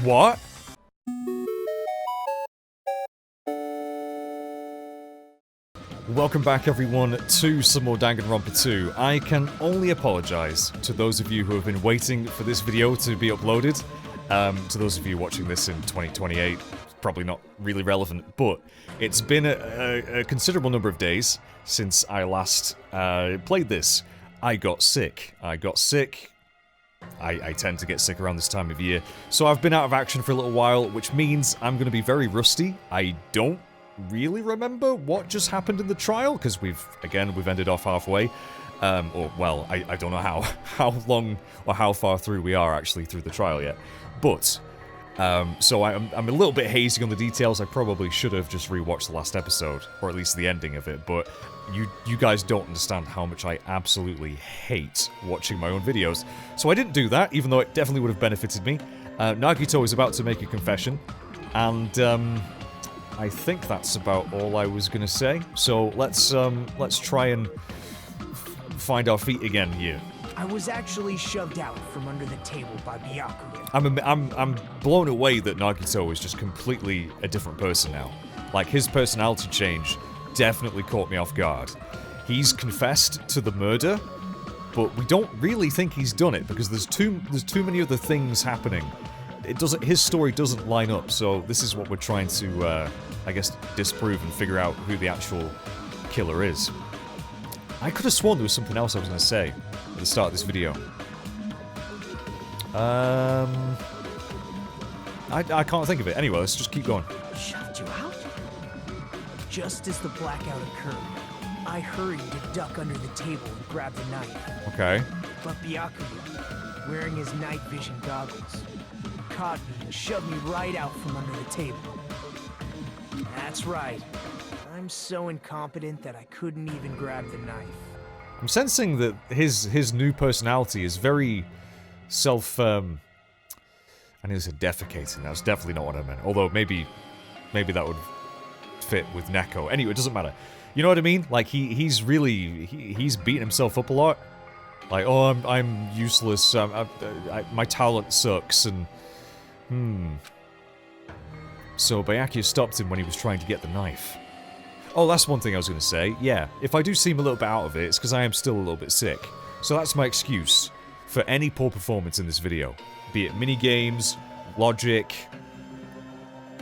What? Welcome back everyone to some more Danganronpa 2. I can only apologise to those of you who have been waiting for this video to be uploaded. To those of you watching this in 2028, probably not really relevant, but it's been a considerable number of days since I last played this. I got sick. I tend to get sick around this time of year, so I've been out of action for a little while, which means I'm going to be very rusty. I don't really remember what just happened in the trial, because we've ended off halfway. I don't know how long or how far through we are actually through the trial yet. But, so I'm a little bit hazy on the details. I probably should have just rewatched the last episode, or at least the ending of it, but you guys don't understand how much I absolutely hate watching my own videos. So I didn't do that, even though it definitely would have benefited me. Nagito is about to make a confession, and I think that's about all I was gonna say. So let's try and find our feet again here. I was actually shoved out from under the table by Byakuya. I'm blown away that Nagito is just completely a different person now. Like, his personality change definitely caught me off guard. He's confessed to the murder, but we don't really think he's done it because there's too many other things happening. His story doesn't line up, so this is what we're trying to, I guess, disprove and figure out who the actual killer is. I could have sworn there was something else I was going to say at the start of this video. I can't think of it. Anyway, let's just keep going. Shoved you out? Just as the blackout occurred, I hurried to duck under the table and grab the knife. Okay. But Byakuya, wearing his night vision goggles, caught me and shoved me right out from under the table. That's right. I'm so incompetent that I couldn't even grab the knife. I'm sensing that his new personality is very I nearly said defecating. That's definitely not what I meant. Although maybe that would fit with Neko. Anyway, it doesn't matter. You know what I mean? Like, he's beating himself up a lot. Like, oh, I'm useless. My talent sucks. And so Byakuya stopped him when he was trying to get the knife. Oh, that's one thing I was going to say. Yeah, if I do seem a little bit out of it, it's because I am still a little bit sick. So that's my excuse for any poor performance in this video. Be it mini-games, logic,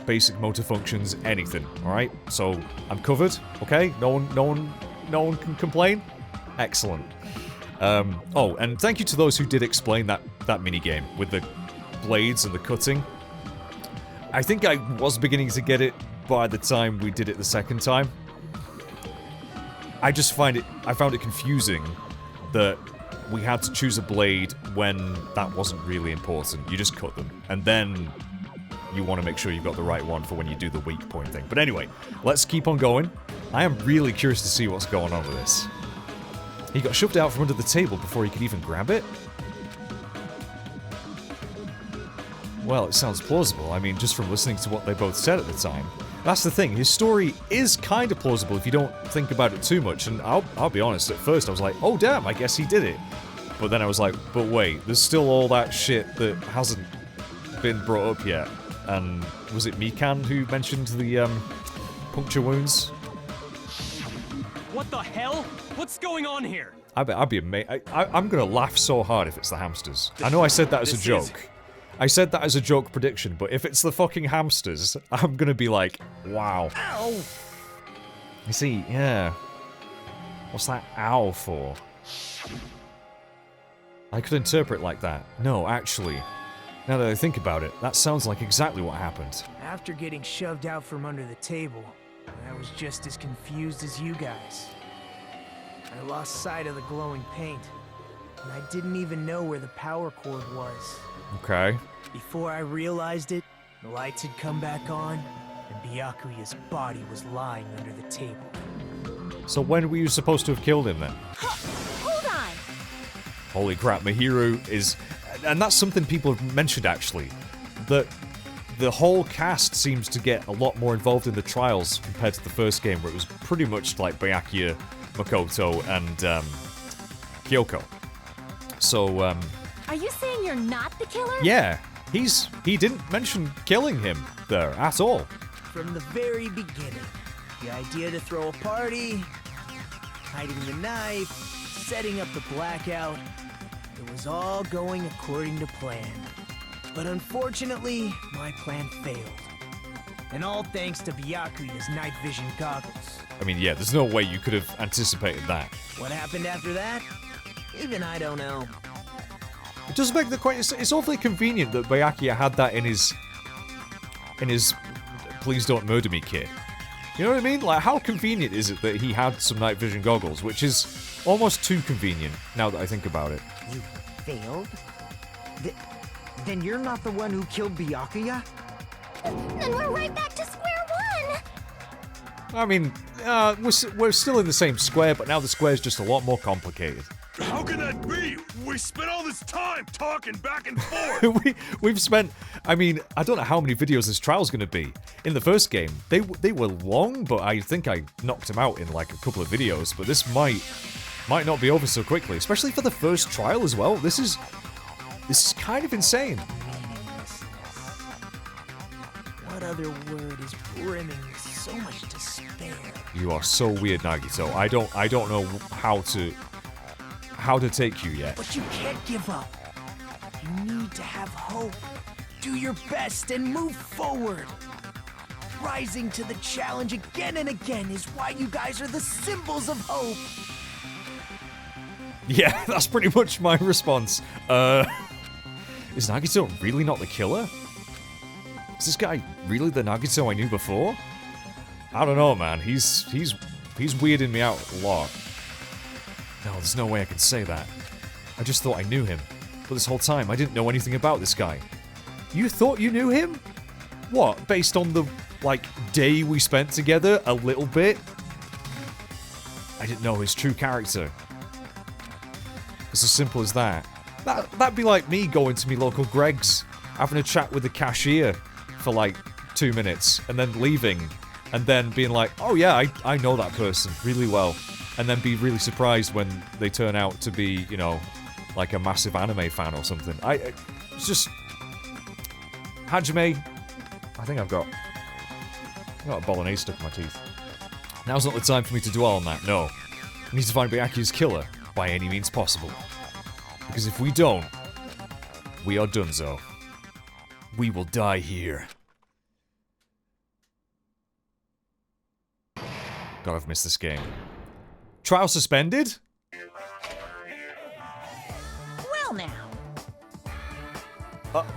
basic motor functions, anything, alright? So, I'm covered, okay? No one can complain? Excellent. Oh, and thank you to those who did explain that mini-game with the blades and the cutting. I think I was beginning to get it by the time we did it the second time. I found it confusing that we had to choose a blade when that wasn't really important. You just cut them, and then you want to make sure you've got the right one for when you do the weak point thing. But anyway, let's keep on going. I am really curious to see what's going on with this. He got shoved out from under the table before he could even grab it? Well, it sounds plausible. I mean, just from listening to what they both said at the time. That's the thing, his story is kind of plausible if you don't think about it too much, and I'll be honest, at first I was like, oh damn, I guess he did it. But then I was like, but wait, there's still all that shit that hasn't been brought up yet. And was it Mikan who mentioned the puncture wounds? What the hell? What's going on here? I'd be amazed. I'm gonna laugh so hard if it's the hamsters. I know I said that as a joke. I said that as a joke prediction, but if it's the fucking hamsters, I'm gonna be like, wow. Ow! You see, yeah. What's that ow for? I could interpret like that. No, actually. Now that I think about it, that sounds like exactly what happened. After getting shoved out from under the table, I was just as confused as you guys. I lost sight of the glowing paint, and I didn't even know where the power cord was. Okay. Before I realized it, the lights had come back on, and Byakuya's body was lying under the table. So when were you supposed to have killed him then? Hold on! Holy crap, Mihiru is... And that's something people have mentioned, actually. That the whole cast seems to get a lot more involved in the trials compared to the first game, where it was pretty much like Byakuya, Makoto, and Kyoko. So, Are you saying you're not the killer? yeah. he didn't mention killing him there at all. From the very beginning, the idea to throw a party, hiding the knife, setting up the blackout, it was all going according to plan. But unfortunately, my plan failed. And all thanks to Byakuya's night vision goggles. I mean, yeah, there's no way you could have anticipated that. What happened after that? Even I don't know. It does make the question. It's awfully convenient that Byakuya had that in his "Please don't murder me" kit. You know what I mean? Like, how convenient is it that he had some night vision goggles, which is almost too convenient now that I think about it. You failed? Then you're not the one who killed Byakuya? Then we're right back to square one! I mean, we're still in the same square, but now the square's just a lot more complicated. How can that be? We spent all this time talking back and forth! We've spent, I mean, I don't know how many videos this trial's gonna be. In the first game, they were long, but I think I knocked them out in like a couple of videos, but this might not be over so quickly, especially for the first trial as well. This is kind of insane. What other word is brimming with so much despair? You are so weird, Nagito. I don't know how to take you yet. But you can't give up. You need to have hope. Do your best and move forward. Rising to the challenge again and again is why you guys are the symbols of hope. Yeah, that's pretty much my response. Is Nagito really not the killer? Is this guy really the Nagito I knew before? I don't know, man. He's weirding me out a lot. No, there's no way I can say that. I just thought I knew him. But this whole time, I didn't know anything about this guy. You thought you knew him? What, based on the, like, day we spent together? A little bit? I didn't know his true character. It's as simple as that. That'd be like me going to me local Greg's, having a chat with the cashier for like 2 minutes, and then leaving, and then being like, oh yeah, I know that person really well, and then be really surprised when they turn out to be, you know, like a massive anime fan or something. It's just... Hajime, I think I've got a bolognese stuck in my teeth. Now's not the time for me to dwell on that, no. We need to find Byakuya's killer by any means possible. Because if we don't, we are donezo. We will die here. God, I've missed this game. Trial suspended? Well now.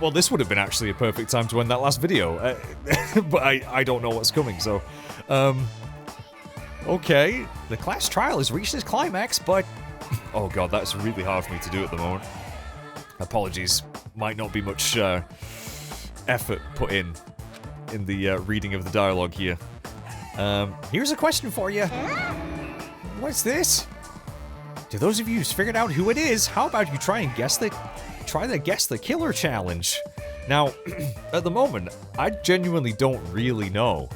Well, this would have been actually a perfect time to end that last video. But I don't know what's coming, so... Okay. The class trial has reached its climax, but... Oh god, that's really hard for me to do at the moment. Apologies. Might not be much effort put in the reading of the dialogue here. Here's a question for you. What's this? To those of you who's figured out who it is, how about you try to guess the killer challenge? Now, at the moment, I genuinely don't really know.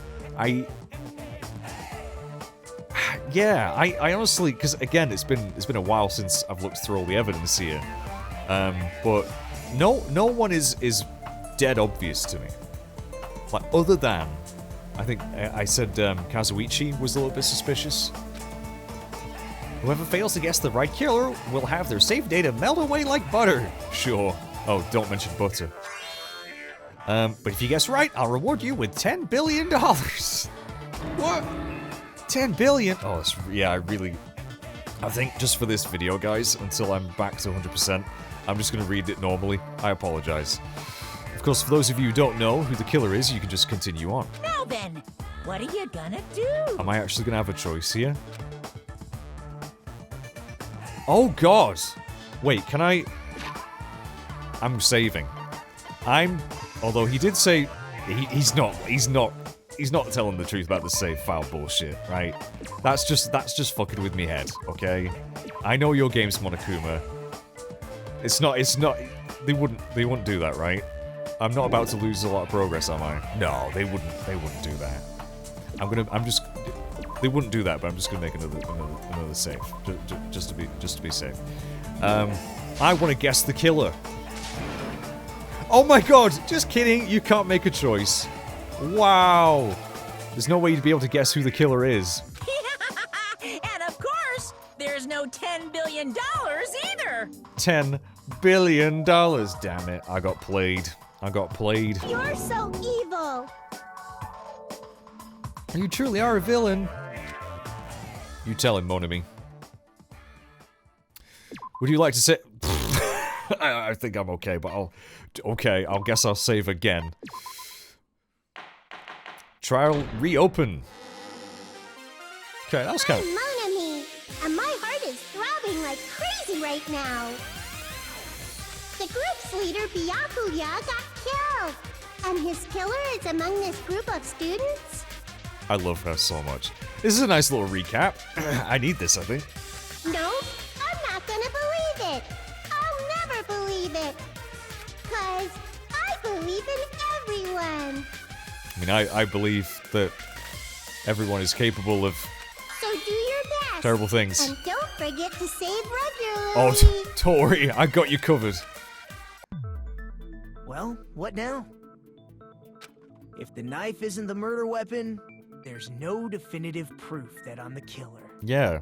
Yeah, I honestly, because again, it's been a while since I've looked through all the evidence here. But no one is dead obvious to me. Like, other than, I think I said Kazuichi was a little bit suspicious. Whoever fails to guess the right killer will have their save data melt away like butter. Sure. Oh, don't mention butter. But if you guess right, I'll reward you with $10 billion. What? 10 billion? Oh, that's, yeah, I think just for this video, guys, until I'm back to 100%, I'm just going to read it normally. I apologize. Of course, for those of you who don't know who the killer is, you can just continue on. Now then, what are you gonna do? Am I actually going to have a choice here? Oh, God! Wait, can I... I'm saving. Although he did say... He's not telling the truth about the save file bullshit, right? That's just fucking with me head, okay? I know your game's Monokuma. It's not, they wouldn't do that, right? I'm not about to lose a lot of progress, am I? No, they wouldn't do that. They wouldn't do that, but I'm just gonna make another save. Just to be safe. I want to guess the killer. Oh my god, just kidding, you can't make a choice. Wow. There's no way you'd be able to guess who the killer is. And of course, there's no $10 billion either. $10 billion, damn it. I got played. I got played. You're so evil. You truly are a villain. You tell him, mon ami. Would you like to say... I think I'm okay, but I'll... Okay, I'll guess I'll save again. Trial reopen. Okay, that was kind of... I'm Mon Ami, and my heart is throbbing like crazy right now. The group's leader, Byakuya, got killed. And his killer is among this group of students? I love her so much. This is a nice little recap. I need this, I think. No, I'm not gonna believe it. I'll never believe it. 'Cause I believe in everyone. I mean, I believe that everyone is capable of So do your best. terrible things. And don't forget to save regularly. Oh, don't worry, I got you covered. Well, what now? If the knife isn't the murder weapon, there's no definitive proof that I'm the killer. Yeah,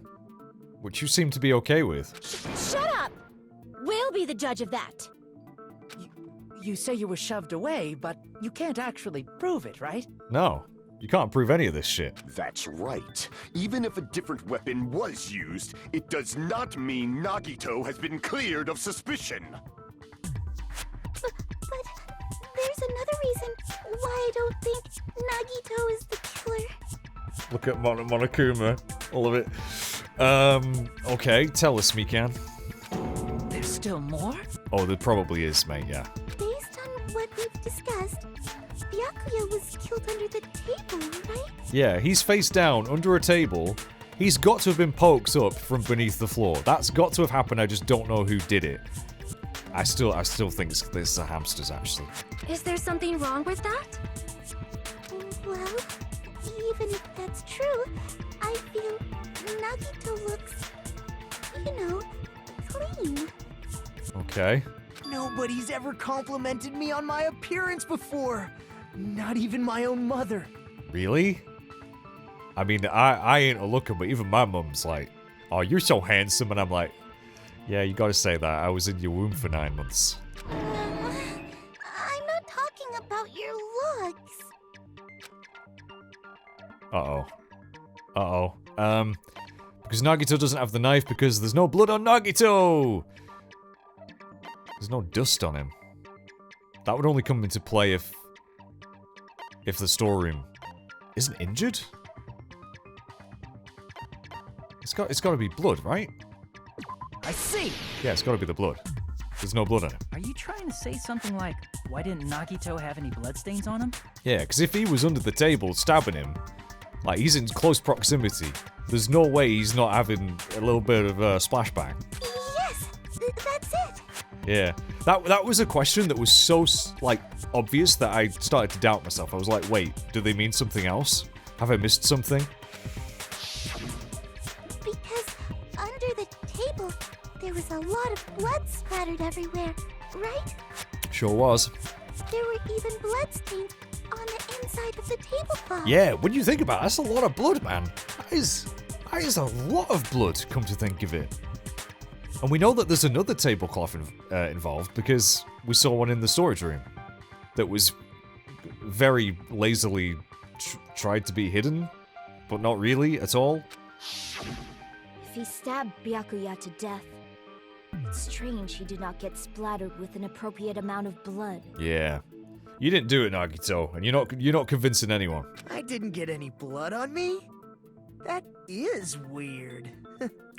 which you seem to be okay with. Shut up! We'll be the judge of that. You say you were shoved away, but you can't actually prove it, right? No, you can't prove any of this shit. That's right. Even if a different weapon was used, it does not mean Nagito has been cleared of suspicion. But there's another reason why I don't think Nagito is the killer. Look at Monokuma, all of it. Okay, tell us, Mikan. There's still more? Oh, there probably is, mate, yeah. Based on what we've discussed, Byakuya was killed under the table, right? Yeah, he's face down, under a table. He's got to have been poked up from beneath the floor. That's got to have happened, I just don't know who did it. I still think it's the hamsters, actually. Is there something wrong with that? Well, even if that's true, I feel Nagito looks, clean. Okay. Nobody's ever complimented me on my appearance before. Not even my own mother. Really? I mean, I ain't a looker, but even my mum's like, oh, you're so handsome, and I'm like, yeah, you gotta say that. I was in your womb for 9 months. I'm not talking about your looks. Uh-oh. Uh-oh. Because Nagito doesn't have the knife because there's no blood on Nagito! There's no dust on him. That would only come into play if the storeroom isn't injured? It's got to be blood, right? I see! Yeah, it's got to be the blood. There's no blood on him. Are you trying to say something like, why didn't Nagito have any bloodstains on him? Yeah, because if he was under the table stabbing him, like, he's in close proximity, there's no way he's not having a little bit of a splashback. Yes, that's it. Yeah, that was a question that was so, like, obvious that I started to doubt myself. I was like, wait, do they mean something else? Have I missed something? Because under the table, there was a lot of blood splattered everywhere, right? Sure was. There were even bloodstains on the inside of the tablecloth. Yeah, when you think about it, that's a lot of blood, man. That is a lot of blood, come to think of it. And we know that there's another tablecloth involved because we saw one in the storage room that was very lazily tried to be hidden, but not really at all. If he stabbed Byakuya to death, it's strange he did not get splattered with an appropriate amount of blood. Yeah. You didn't do it, Nagito, and you're not convincing anyone. I didn't get any blood on me? That is weird.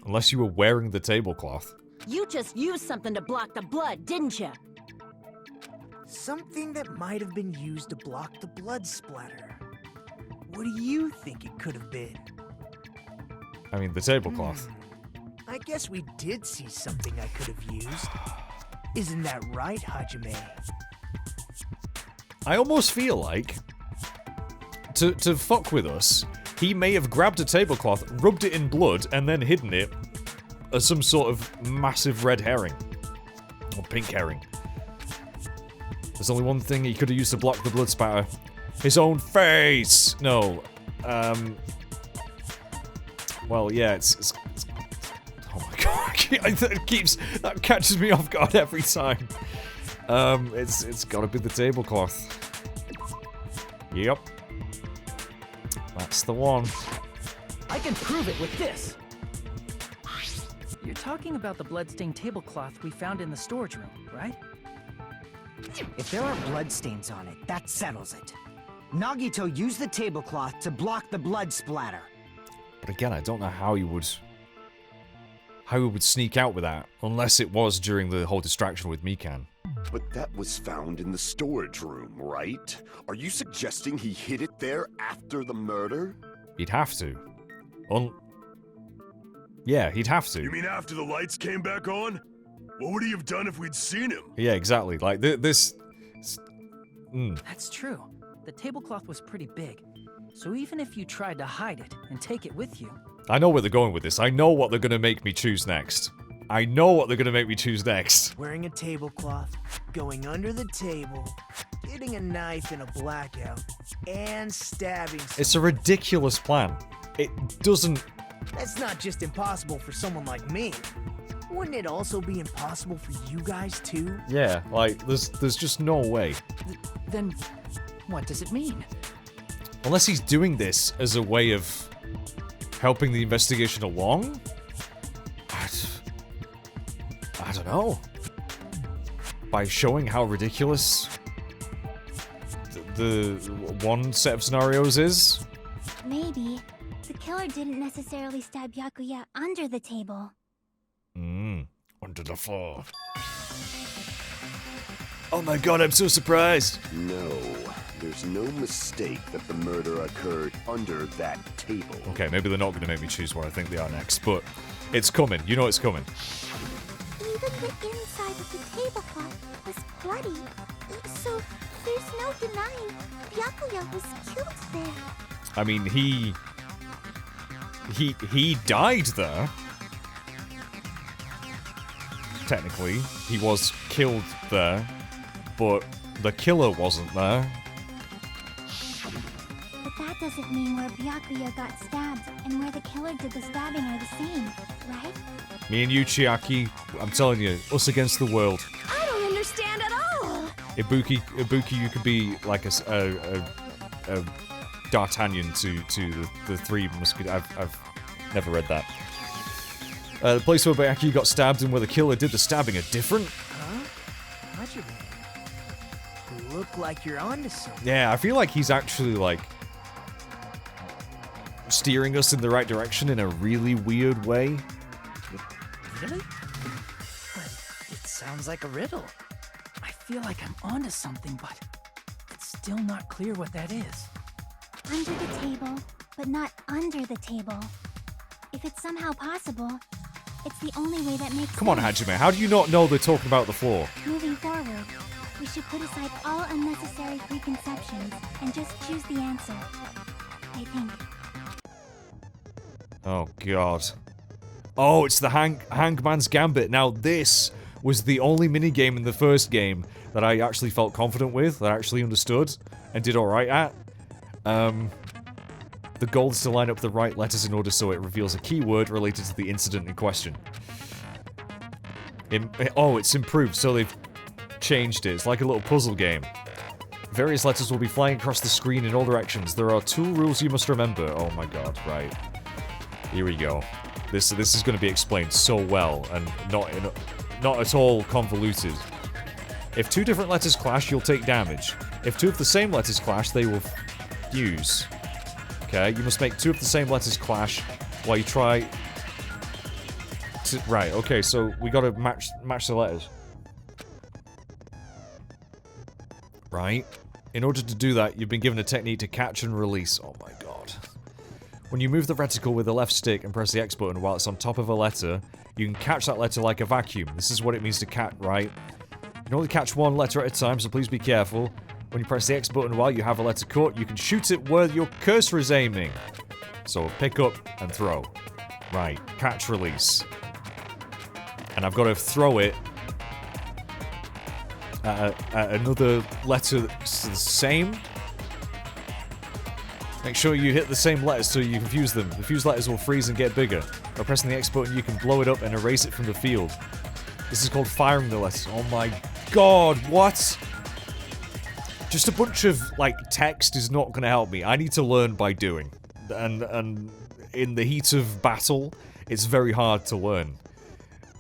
Unless you were wearing the tablecloth. You just used something to block the blood, didn't you? Something that might have been used to block the blood splatter. What do you think it could have been? I mean, the tablecloth. I guess we did see something I could have used. Isn't that right, Hajime? I almost feel like, to fuck with us, he may have grabbed a tablecloth, rubbed it in blood, and then hidden it as some sort of massive red herring. Or pink herring. There's only one thing he could have used to block the blood spatter. His own face! No. Well, yeah, it's oh my god, that catches me off guard every time. It's gotta be the tablecloth. Yep. That's the one. I can prove it with this. You're talking about the bloodstained tablecloth we found in the storage room, right? If there are bloodstains on it, that settles it. Nagito used the tablecloth to block the blood splatter. But again, I don't know how he would sneak out with that, unless it was during the whole distraction with Mikan. But that was found in the storage room, right? Are you suggesting he hid it there after the murder? He'd have to. Yeah, he'd have to. You mean after the lights came back on? What would he have done if we'd seen him? Yeah, exactly. Like, this... That's true. The tablecloth was pretty big. So even if you tried to hide it and take it with you... I know where they're going with this. I know what they're gonna make me choose next. I know what they're gonna make me choose next. Wearing a tablecloth, going under the table, getting a knife in a blackout, and stabbing someone. It's a ridiculous plan. It doesn't... That's not just impossible for someone like me. Wouldn't it also be impossible for you guys too? Yeah, like, there's just no way. Then what does it mean? Unless he's doing this as a way of helping the investigation along? I don't know. By showing how ridiculous the one set of scenarios is? Maybe. The killer didn't necessarily stab Byakuya under the table. Under the floor. Oh my god, I'm so surprised! No, there's no mistake that the murder occurred under that table. Okay, maybe they're not going to make me choose where I think they are next, but it's coming. You know it's coming. Even the inside of the tablecloth was bloody. So there's no denying Byakuya was killed there. I mean, he died there. Technically, he was killed there, but the killer wasn't there. But that doesn't mean where Byakuya got stabbed and where the killer did the stabbing are the same, right? Me and you, Chiaki, I'm telling you, us against the world. I don't understand at all! Ibuki, you could be like a D'Artagnan to the Three Musketeers. I've never read that. The place where Byakuya got stabbed and where the killer did the stabbing are different? Huh? What you mean? You look like you're onto something. Yeah, I feel like he's actually, like, steering us in the right direction in a really weird way. Really? It sounds like a riddle. I feel like I'm onto something, but it's still not clear what that is. Under the table, but not under the table. If it's somehow possible, it's the only way that makes Come on, sense. Hajime, how do you not know they're talking about the floor? Moving forward, we should put aside all unnecessary preconceptions and just choose the answer. I think. Oh, God. Oh, it's the Hangman's Gambit. Now, this was the only minigame in the first game that I actually felt confident with, that I actually understood, and did alright at. The goal is to line up the right letters in order so it reveals a keyword related to the incident in question. Oh, it's improved, so they've changed it. It's like a little puzzle game. Various letters will be flying across the screen in all directions. There are 2 rules you must remember. Oh my god, right. Here we go. This is going to be explained so well, and not at all convoluted. If 2 different letters clash, you'll take damage. If 2 of the same letters clash, they will fuse. Okay, you must make 2 of the same letters clash while you try to... Right, okay, so we gotta match the letters. Right. In order to do that, you've been given a technique to catch and release. Oh my god. When you move the reticle with the left stick and press the X button while it's on top of a letter, you can catch that letter like a vacuum. This is what it means to catch, right? You can only catch 1 letter at a time, so please be careful. When you press the X button while you have a letter caught, you can shoot it where your cursor is aiming. So pick up and throw. Right, catch, release. And I've got to throw it another letter that's the same. Make sure you hit the same letters so you confuse them. The fused letters will freeze and get bigger. By pressing the X button, you can blow it up and erase it from the field. This is called firing the letters. Oh my god, what? Just a bunch of, like, text is not gonna help me. I need to learn by doing. And in the heat of battle, it's very hard to learn.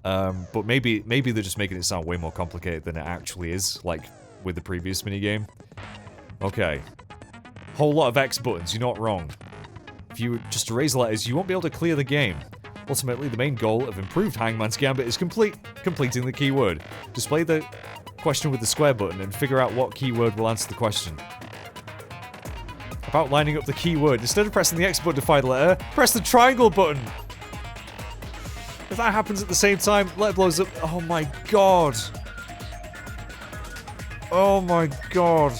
But maybe they're just making it sound way more complicated than it actually is, like with the previous minigame. Okay. Whole lot of X buttons, you're not wrong. If you just erase letters, you won't be able to clear the game. Ultimately, the main goal of improved Hangman's Gambit is completing the keyword. Display the question with the square button and figure out what keyword will answer the question. About lining up the keyword, instead of pressing the X button to find the letter, press the triangle button! If that happens at the same time, letter blows up. Oh my god. Oh my god.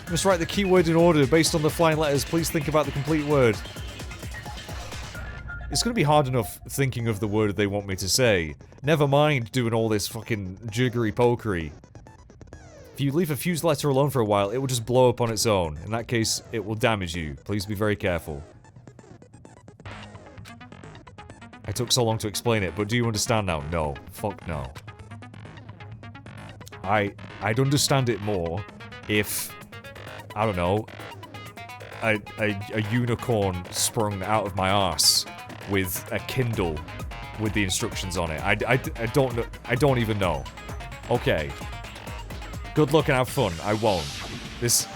You must write the keyword in order based on the flying letters. Please think about the complete word. It's gonna be hard enough thinking of the word they want me to say. Never mind doing all this fucking jiggery-pokery. If you leave a fused letter alone for a while, it will just blow up on its own. In that case, it will damage you. Please be very careful. I took so long to explain it, but do you understand now? No. Fuck no. I'd understand it more if, I don't know, a unicorn sprung out of my arse with a Kindle with the instructions on it. I don't know. I don't even know. Okay. Good luck and have fun. I won't. This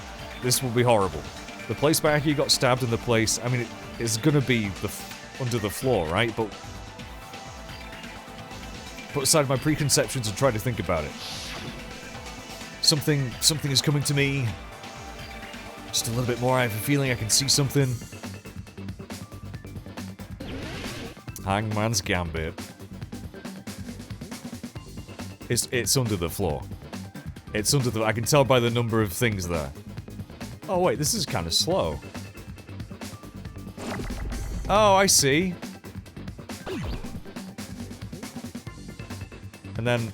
will be horrible. The place by Aki got stabbed in the place. I mean, it's gonna be under the floor, right? But put aside my preconceptions and try to think about it. Something is coming to me. Just a little bit more. I have a feeling I can see something. Hangman's Gambit. It's under the floor. It's under the... I can tell by the number of things there. Oh wait, this is kind of slow. Oh, I see. And then...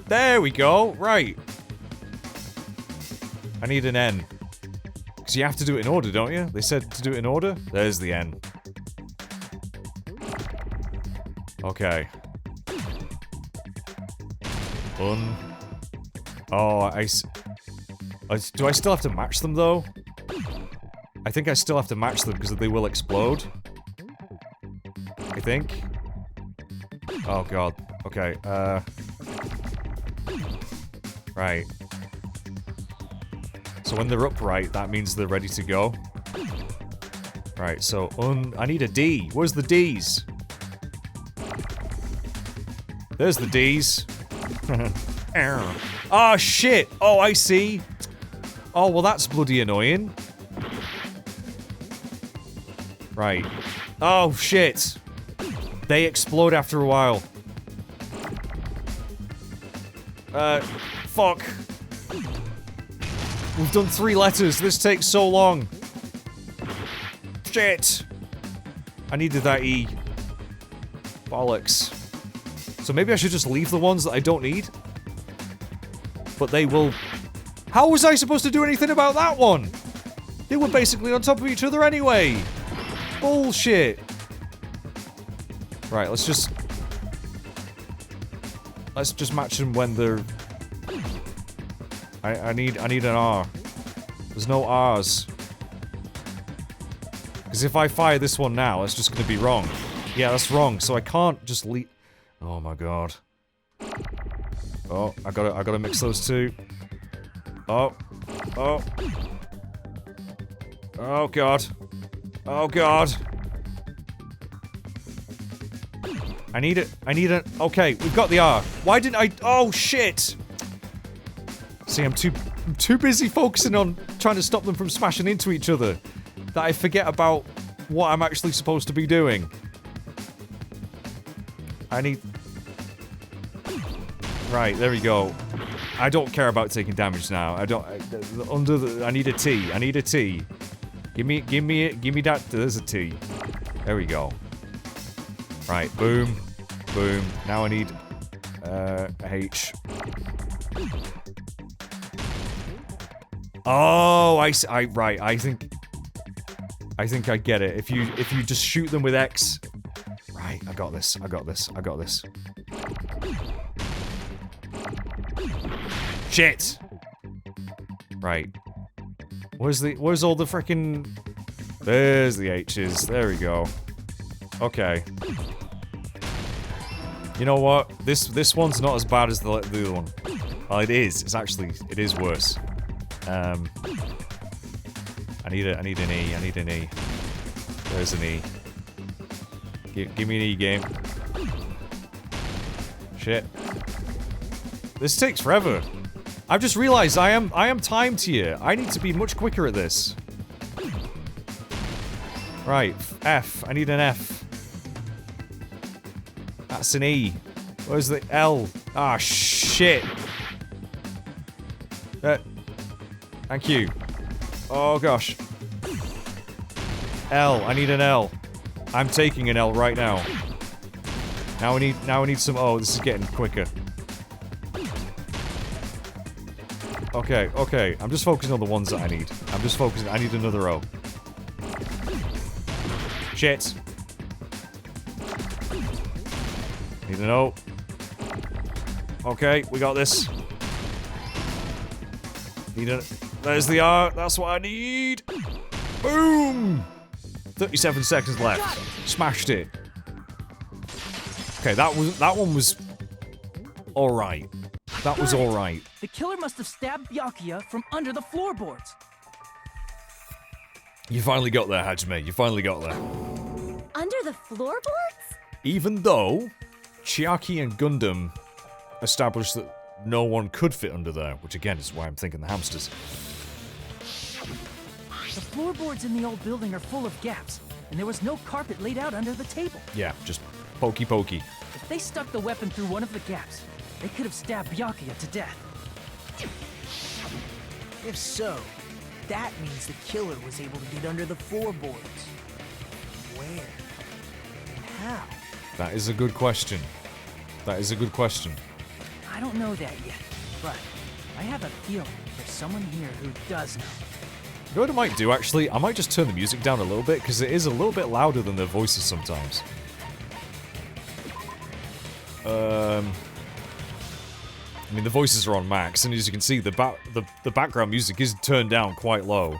There we go! Right. I need an N. Because you have to do it in order, don't you? They said to do it in order? There's the N. Okay. Oh, do I still have to match them, though? I think I still have to match them because they will explode. I think. Oh, God. Okay, Right. So when they're upright, that means they're ready to go. Right, so, I need a D. Where's the D's? There's the D's. Oh, shit! Oh, I see. Oh, well, that's bloody annoying. Right. Oh, shit. They explode after a while. Fuck. We've done 3 letters. This takes so long. Shit. I needed that E. Bollocks. So maybe I should just leave the ones that I don't need? But they will... How was I supposed to do anything about that one? They were basically on top of each other anyway. Bullshit. Right, let's just match them when they're... I need an R. There's no R's. Because if I fire this one now, it's just gonna be wrong. Yeah, that's wrong, so I can't just leave... Oh my god. Oh, I gotta mix those two. Oh. Oh. Oh god. Oh god. I need it. Okay, we've got the R. Why didn't I... Oh shit! See, I'm too busy focusing on trying to stop them from smashing into each other that I forget about what I'm actually supposed to be doing. I need... Right, there we go. I don't care about taking damage now. I don't... I need a T. I need a T. Give me that... There's a T. There we go. Right, boom. Boom. Now I need... H. Oh, right. I think I get it. If you just shoot them with X. Right, I got this. Shit. Right. Where's all the frickin'... There's the H's. There we go. Okay. You know what? This one's not as bad as the other one. Well, it is. It is worse. I need an E. I need an E. There's an E. Give me an E game. Shit. This takes forever. I've just realized I am timed here. I need to be much quicker at this. Right, F. I need an F. That's an E. Where's the L? Ah, shit. Thank you. Oh, gosh. L. I need an L. I'm taking an L right now. Now we need some... Oh, this is getting quicker. Okay. I'm just focusing on the ones that I need. I need another O. Shit. Need an O. Okay, we got this. There's the R. That's what I need. Boom! 37 seconds left. Smashed it. Okay, that one was alright. That was alright. The killer must have stabbed Byakuya from under the floorboards. You finally got there, Hajime. You finally got there. Under the floorboards? Even though Chiaki and Gundham established that no one could fit under there, which again is why I'm thinking the hamsters. The floorboards in the old building are full of gaps, and there was no carpet laid out under the table. Yeah, just pokey. If they stuck the weapon through one of the gaps, they could have stabbed Byakuya to death. If so, that means the killer was able to get under the floorboards. Where? And how? That is a good question. I don't know that yet, but I have a feeling there's someone here who does know. You know what I might do, actually? I might just turn the music down a little bit, because it is a little bit louder than their voices sometimes. I mean, the voices are on max, and as you can see, the background music is turned down quite low.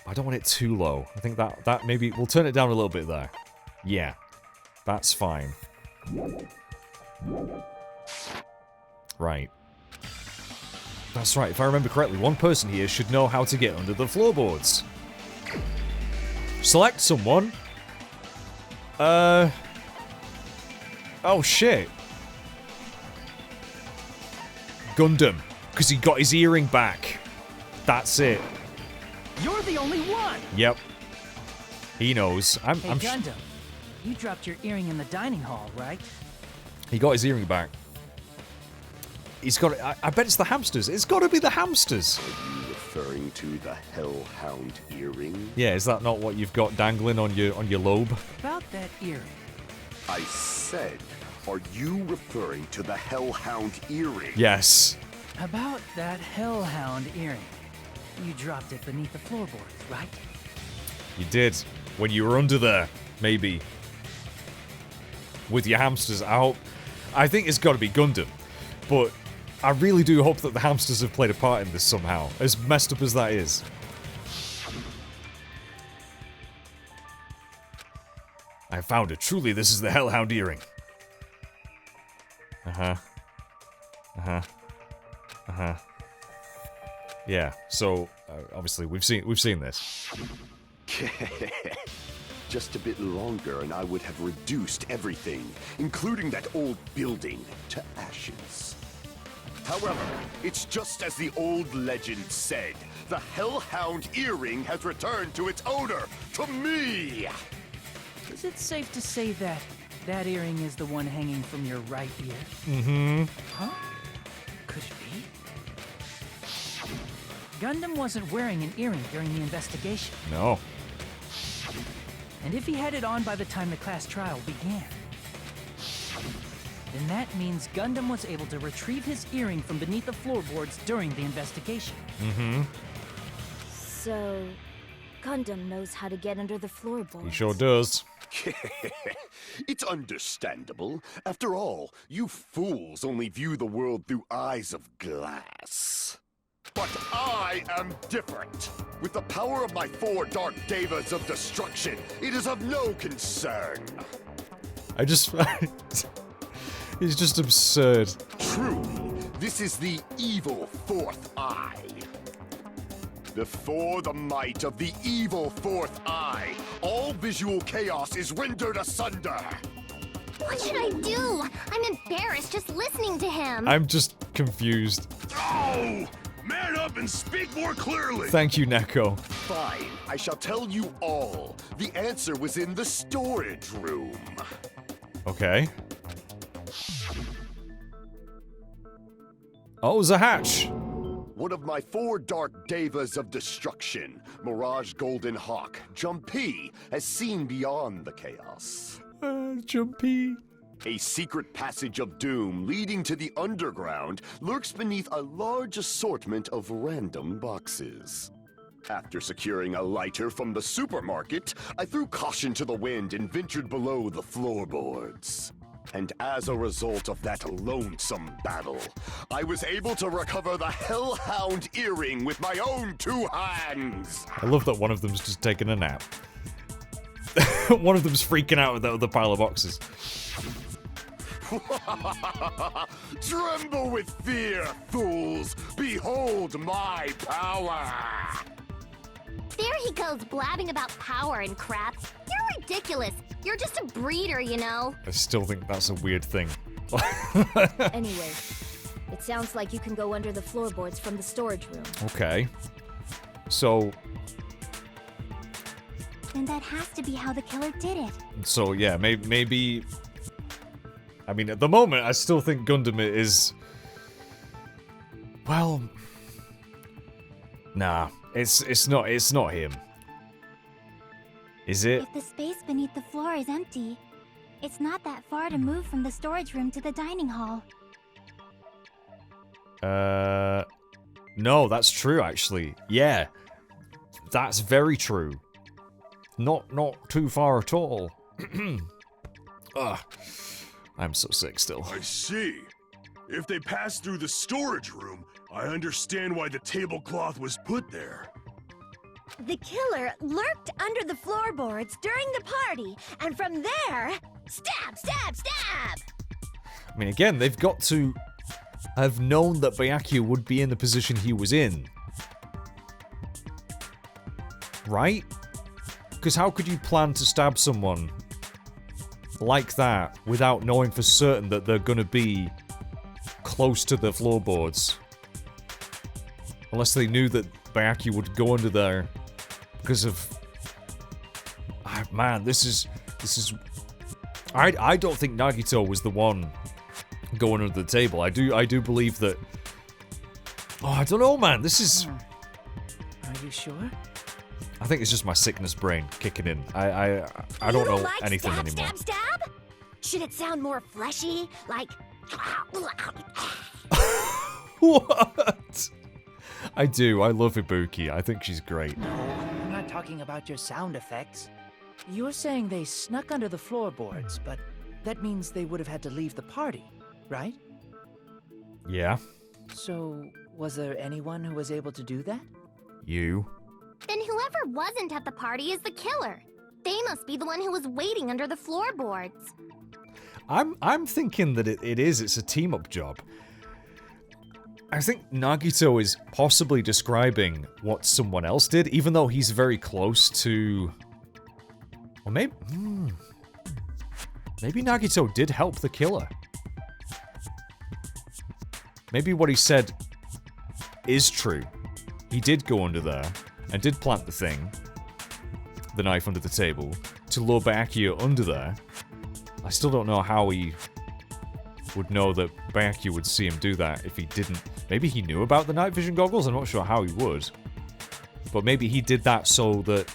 I don't want it too low. I think that maybe... We'll turn it down a little bit there. Yeah. That's fine. Right. That's right, if I remember correctly, one person here should know how to get under the floorboards. Select someone. Oh, shit. Gundham, because he got his earring back. That's it. You're the only one! Yep. He knows. Hey, Gundham, you dropped your earring in the dining hall, right? He got his earring back. He's got it. I bet it's the hamsters. It's got to be the hamsters. Are you referring to the Hellhound earring? Yeah, is that not what you've got dangling on your lobe? About that earring. I said, are you referring to the Hellhound earring? Yes. About that Hellhound earring. You dropped it beneath the floorboards, right? You did. When you were under there, maybe. With your hamsters out. I think it's got to be Gundham. But I really do hope that the hamsters have played a part in this somehow, as messed up as that is. I found it. Truly, this is the Hellhound earring. Yeah, so obviously we've seen this. Just a bit longer and I would have reduced everything, including that old building, to ashes. However, it's just as the old legend said. The Hellhound earring has returned to its owner, to me! Is it safe to say that that earring is the one hanging from your right ear? Mm-hmm. Huh? Could it be? Gundham wasn't wearing an earring during the investigation. No. And if he had it on by the time the class trial began, then that means Gundham was able to retrieve his earring from beneath the floorboards during the investigation. Mm-hmm. So, Gundham knows how to get under the floorboards. He sure does. It's understandable. After all, you fools only view the world through eyes of glass. But I am different. With the power of my 4 dark devas of destruction, it is of no concern. It's just absurd. Truly, this is the evil 4th eye. Before the might of the evil 4th eye, all visual chaos is rendered asunder. What should I do? I'm embarrassed just listening to him. I'm just confused. Oh! Man up and speak more clearly! Thank you, Neko. Fine, I shall tell you all. The answer was in the storage room. Okay. Oh, it was a hatch. One of my 4 dark devas of destruction, Mirage Golden Hawk, Jumpy, has seen beyond the chaos. Jumpy. A secret passage of doom leading to the underground lurks beneath a large assortment of random boxes. After securing a lighter from the supermarket, I threw caution to the wind and ventured below the floorboards. And as a result of that lonesome battle, I was able to recover the Hellhound earring with my own 2 hands! I love that one of them's just taking a nap. One of them's freaking out with the other pile of boxes. Tremble with fear, fools! Behold my power! There he goes blabbing about power and crap. You're ridiculous. You're just a breeder, you know. I still think that's a weird thing. Anyway, it sounds like you can go under the floorboards from the storage room. Okay. So... Then that has to be how the killer did it. So, yeah, maybe... I mean, at the moment, I still think Gundham is... Well... Nah, it's not him. Is it? If the space beneath the floor is empty, it's not that far to move from the storage room to the dining hall. No, that's true, actually. Yeah. That's very true. Not too far at all. Ugh. I'm so sick still. I see. If they passed through the storage room, I understand why the tablecloth was put there. The killer lurked under the floorboards during the party, and from there, stab, stab, stab! I mean, again, they've got to have known that Byakuya would be in the position he was in. Right? Because how could you plan to stab someone like that without knowing for certain that they're gonna be close to the floorboards? Unless they knew that Byakuya would go under there because of... man, this is... I don't think Nagito was the one going under the table. I do believe that... Oh, I don't know, man. This is... Are you sure? I think it's just my sickness brain kicking in. I don't know like anything stab, anymore. Stab, stab? Should it sound more fleshy? Like... What? I do. I love Ibuki. I think she's great. No, I'm not talking about your sound effects. You're saying they snuck under the floorboards, but that means they would have had to leave the party, right? Yeah. So, was there anyone who was able to do that? You. Then whoever wasn't at the party is the killer. They must be the one who was waiting under the floorboards. I'm thinking that it's a team-up job. I think Nagito is possibly describing what someone else did, even though he's very close to... Or maybe... Maybe Nagito did help the killer. Maybe what he said is true. He did go under there, and did plant the thing, the knife under the table, to lure Byakuya under there. I still don't know how he would know that Byakuya would see him do that if he didn't. Maybe he knew about the night vision goggles? I'm not sure how he would. But maybe he did that so that...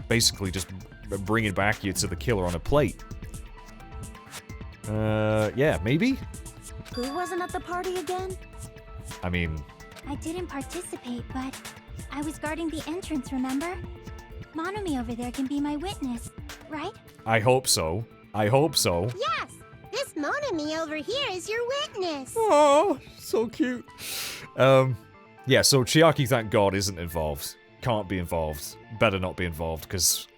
Basically just bringing Byakuya to the killer on a plate. Yeah, maybe? Who wasn't at the party again? I mean... I didn't participate, but I was guarding the entrance, remember? Monomi over there can be my witness, right? I hope so. I hope so. Yes! This Monomi over here is your witness! Oh, so cute. Yeah, so Chiaki, thank God, isn't involved. Can't be involved. Better not be involved, because,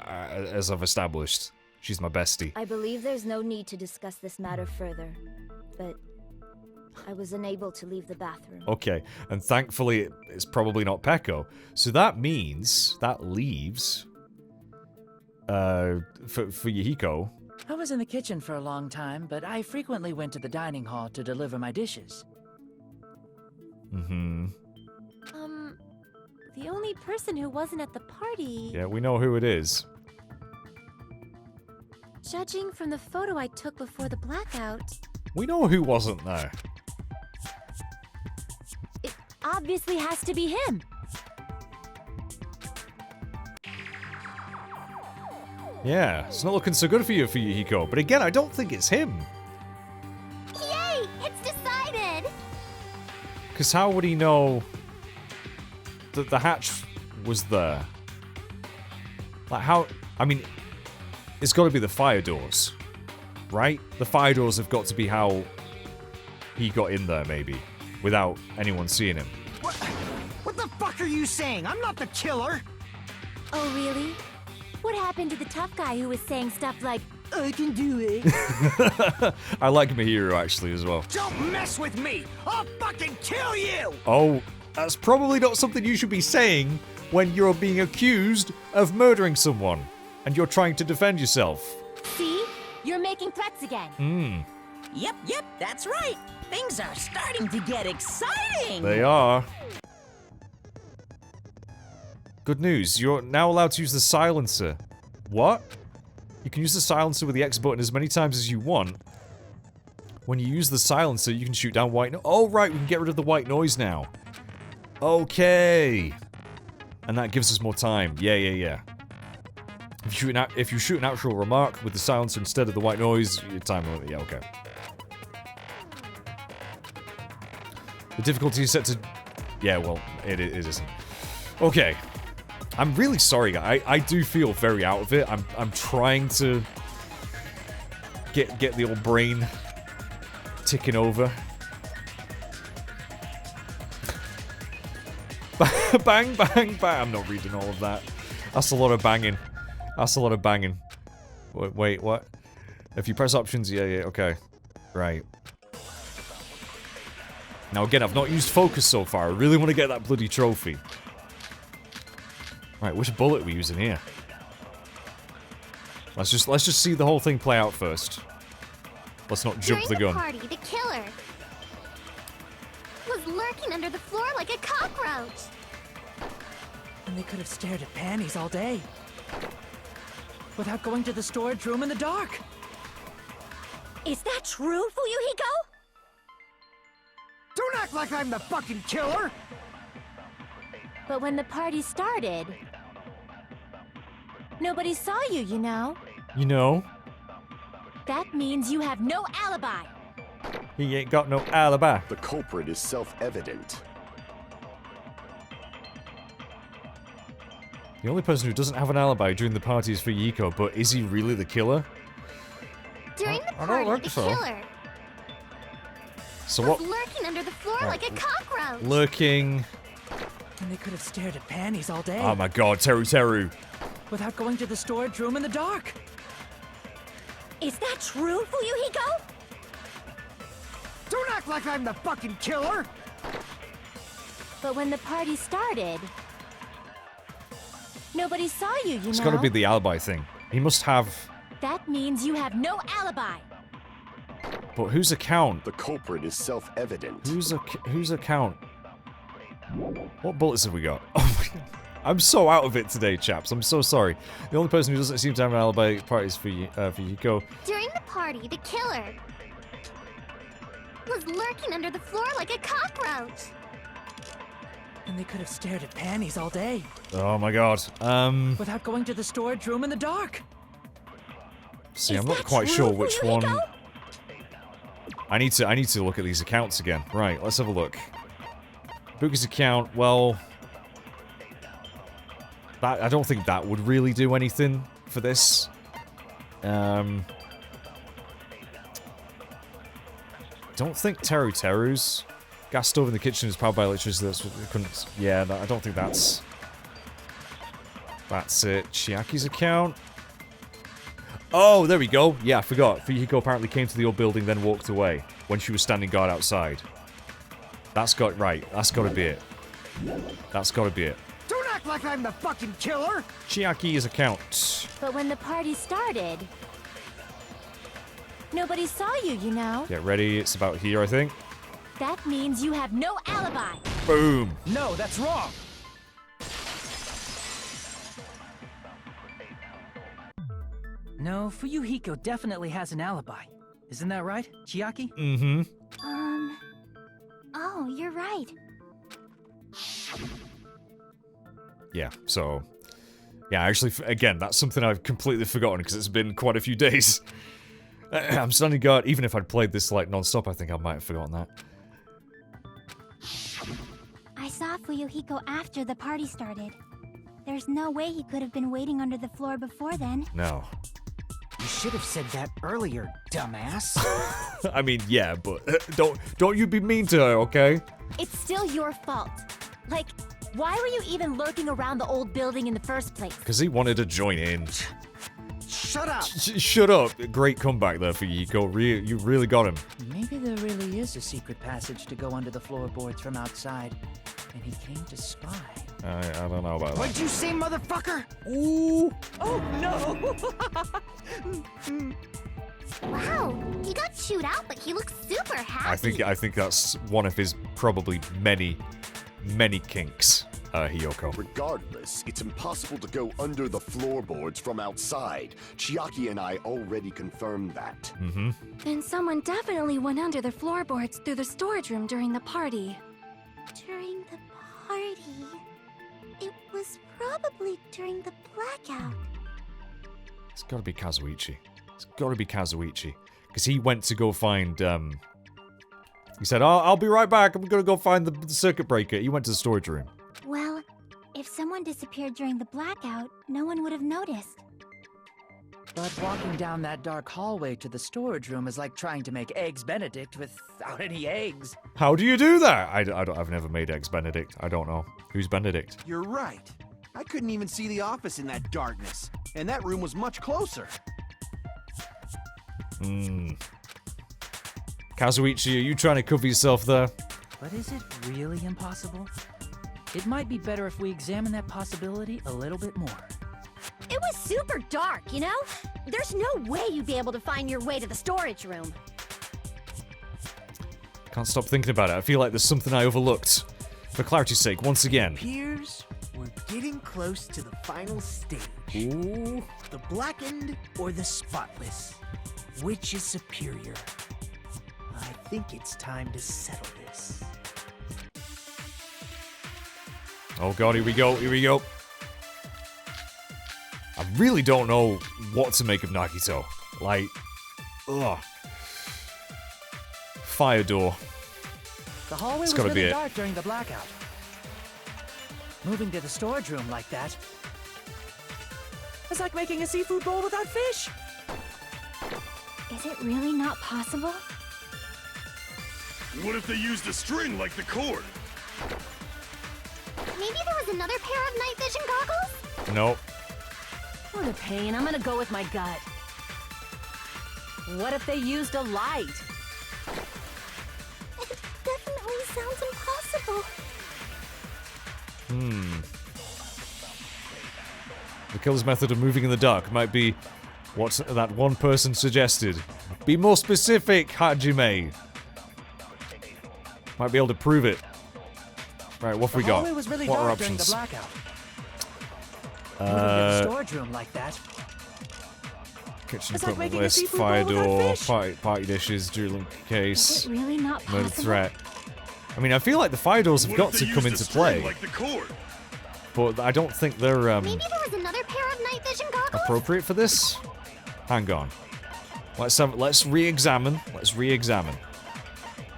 as I've established, she's my bestie. I believe there's no need to discuss this matter further, but I was unable to leave the bathroom. Okay, and thankfully it's probably not Peko. So that means, that leaves, for Fuyuhiko. I was in the kitchen for a long time, but I frequently went to the dining hall to deliver my dishes. Mm-hmm. The only person who wasn't at the party... Yeah, we know who it is. Judging from the photo I took before the blackout... We know who wasn't there. It obviously has to be him. Yeah, it's not looking so good for you, Fuyuhiko. But again, I don't think it's him. Yay! It's decided! Because how would he know that the hatch was there? Like, how... I mean, it's got to be the fire doors, right? The fire doors have got to be how he got in there, maybe, without anyone seeing him. What the fuck are you saying? I'm not the killer! Oh, really? What happened to the tough guy who was saying stuff like, I can do it. I like Mihiru, actually, as well. Don't mess with me! I'll fucking kill you! Oh, that's probably not something you should be saying when you're being accused of murdering someone and you're trying to defend yourself. see? You're making threats again. Yep, that's right. Things are starting to get exciting. They are. Good news, you're now allowed to use the silencer. What? You can use the silencer with the X button as many times as you want. When you use the silencer, you can shoot down white noise. Oh, right, we can get rid of the white noise now. Okay. And that gives us more time. Yeah. If you shoot an actual remark with the silencer instead of the white noise, your time limit. Yeah, okay. The difficulty is set to... Yeah, well, it isn't. Okay. I'm really sorry, guys. I do feel very out of it. I'm trying to get the old brain ticking over. Bang, bang, bang. I'm not reading all of that. That's a lot of banging. That's a lot of banging. Wait, what? If you press options, yeah, okay. Right. Now again, I've not used focus so far. I really want to get that bloody trophy. Right, which bullet are we using here? Let's just see the whole thing play out first. Let's not jump the gun. During the party, the killer was lurking under the floor like a cockroach. And they could have stared at panties all day. Without going to the storage room in the dark. Is that true, Fuyuhiko? Don't act like I'm the fucking killer! But when the party started, nobody saw you, you know? You know? That means you have no alibi. He ain't got no alibi. The culprit is self-evident. The only person who doesn't have an alibi during the party is Fuyuhiko, but is he really the killer? During the I don't party, think the so. killer So was what? lurking under the floor like a cockroach. Lurking. And they could have stared at panties all day. Oh my god, Teruteru. Without going to the storage room in the dark. Is that true, Fuyuhiko? Don't act like I'm the fucking killer! But when the party started, nobody saw you, you know? It's gotta be the alibi thing. He must have... That means you have no alibi. But whose account? The culprit is self-evident. Whose account? What bullets have we got? Oh my god. I'm so out of it today, chaps. I'm so sorry. The only person who doesn't seem to have an alibi party is Fuyuhiko. During the party, the killer was lurking under the floor like a cockroach. And they could have stared at panties all day. Oh my god. Without going to the storage room in the dark. See, Is I'm not that quite true, sure which one... Fuyuhiko? I need to look at these accounts again. Right, let's have a look. Buka's account, well... I don't think that would really do anything for this. Don't think Teruteru's gas stove in the kitchen is powered by electricity. That's what couldn't... Yeah, I don't think that's... That's it. Chiaki's account. Oh, there we go. Yeah, I forgot. Fuyuhiko apparently came to the old building, then walked away when she was standing guard outside. That's got... Right, that's gotta be it. That's gotta be it. Don't act like I'm the fucking killer! Chiaki's account. But when the party started, nobody saw you, you know. Get ready, it's about here, I think. That means you have no alibi. Boom. No, that's wrong. No, Fuyuhiko definitely has an alibi. Isn't that right, Chiaki? Mm-hmm. Oh, you're right. Yeah, so... Yeah, actually, again, that's something I've completely forgotten because it's been quite a few days. I'm standing guard. Even if I'd played this, like, non-stop, I think I might have forgotten that. I saw Fuyuhiko after the party started. There's no way he could have been waiting under the floor before then. No. You should have said that earlier, dumbass. I mean, yeah, but don't you be mean to her, okay? It's still your fault. Like, why were you even lurking around the old building in the first place? Because he wanted to join in. Shut up! Shut up! Great comeback there for Yiko. You really got him. Maybe there really is a secret passage to go under the floorboards from outside, and he came to spy. I don't know about that. What'd you say, motherfucker? Ooh! Oh, no! Wow, he got chewed out, but he looks super happy. I think that's one of his probably many kinks, Hiyoko. Regardless, it's impossible to go under the floorboards from outside. Chiaki and I already confirmed that. Mm-hmm. Then someone definitely went under the floorboards through the storage room during the party. During the party. It was probably during the blackout. It's gotta be Kazuichi. It's gotta be Kazuichi. Because he went to go find, he said, oh, I'll be right back, I'm gonna go find the circuit breaker. He went to the storage room. Well, if someone disappeared during the blackout, no one would have noticed. But walking down that dark hallway to the storage room is like trying to make Eggs Benedict without any eggs. How do you do that? I've never made Eggs Benedict. I don't know. Who's Benedict? You're right. I couldn't even see the office in that darkness, and that room was much closer. Kazuichi, are you trying to cover yourself there? But is it really impossible? It might be better if we examine that possibility a little bit more. It was super dark, you know? There's no way you'd be able to find your way to the storage room. Can't stop thinking about it. I feel like there's something I overlooked. For clarity's sake, once again. Appears we're getting close to the final stage. Ooh. The blackened or the spotless? Which is superior? I think it's time to settle this. Oh god, here we go, here we go. I really don't know what to make of Nagito. Like, ugh. Fire door. The hallway was really dark during the blackout. Moving to the storage room like that, it's like making a seafood bowl without fish. Is it really not possible? What if they used a string like the cord? Maybe there was another pair of night vision goggles? Nope. What a pain. I'm gonna go with my gut. What if they used a light? It definitely sounds impossible. The killer's method of moving in the dark might be what that one person suggested. Be more specific, Hajime. Might be able to prove it. Right, what have we got? Was really what are dark options? during the blackout. Moving to the storage room like that. Kitchen It's like equipment making a list, seafood fire bowl without door, fish. party dishes, drilling Is case, it really not possible? murder threat. I mean, I feel like the fire doors have got What if to they come used a into string play, like the cord? but I don't think they're Maybe there was another pair of night vision goggles? appropriate for this. Hang on. Let's re-examine. Let's re-examine.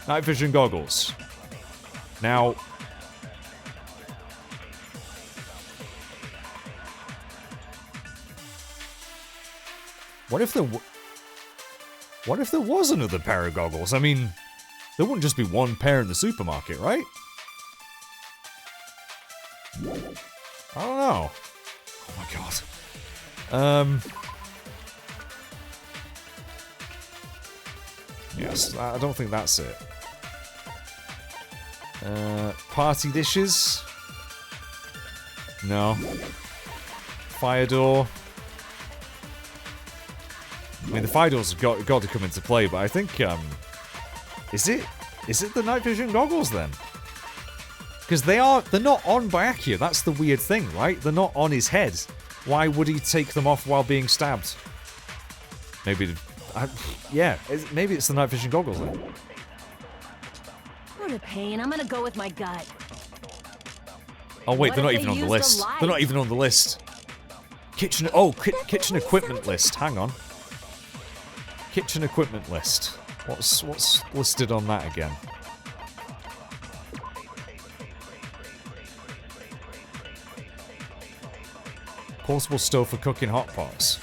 Night vision goggles. Now... What if there was another pair of goggles? I mean, there wouldn't just be one pair in the supermarket, right? I don't know. Oh my god. Yes, I don't think that's it. Party dishes? No. Fire door? I mean, the fire doors have got to come into play, but I think, is it the night vision goggles, then? Because they're not on Byakuya, that's the weird thing, right? They're not on his head. Why would he take them off while being stabbed? Maybe, yeah, maybe it's the night vision goggles, then. What a pain, I'm gonna go with my gut. Oh wait, they're not even on the list. They're not even on the list. Kitchen equipment list, hang on. Kitchen equipment list. What's listed on that again? Portable stove for cooking hot pots.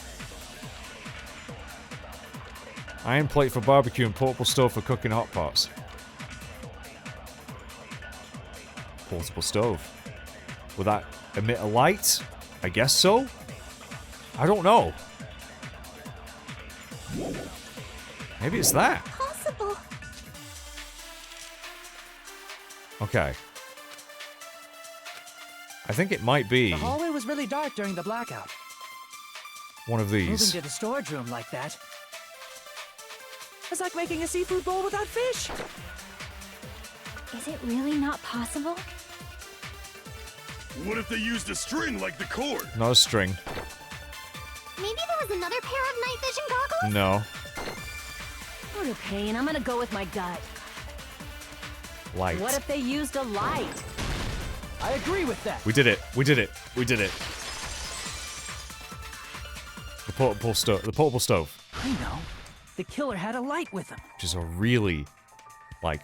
Iron plate for barbecue and portable stove for cooking hot pots. Portable stove. Will that emit a light? I guess so. I don't know. Maybe it's that. Possible. Okay. I think it might be The hallway was really dark during the blackout. one of Moving these. to the storage room like that. It's like making a seafood bowl without fish. Is it really not possible? What if they used a string like the cord? Not a string. Maybe there was another pair of night vision goggles? No. What a pain, I'm gonna go with my gut. Light. What if they used a light? I agree with that. We did it. We did it. We did it. The portable stove. The portable stove. I know. The killer had a light with him. Which is a really, like,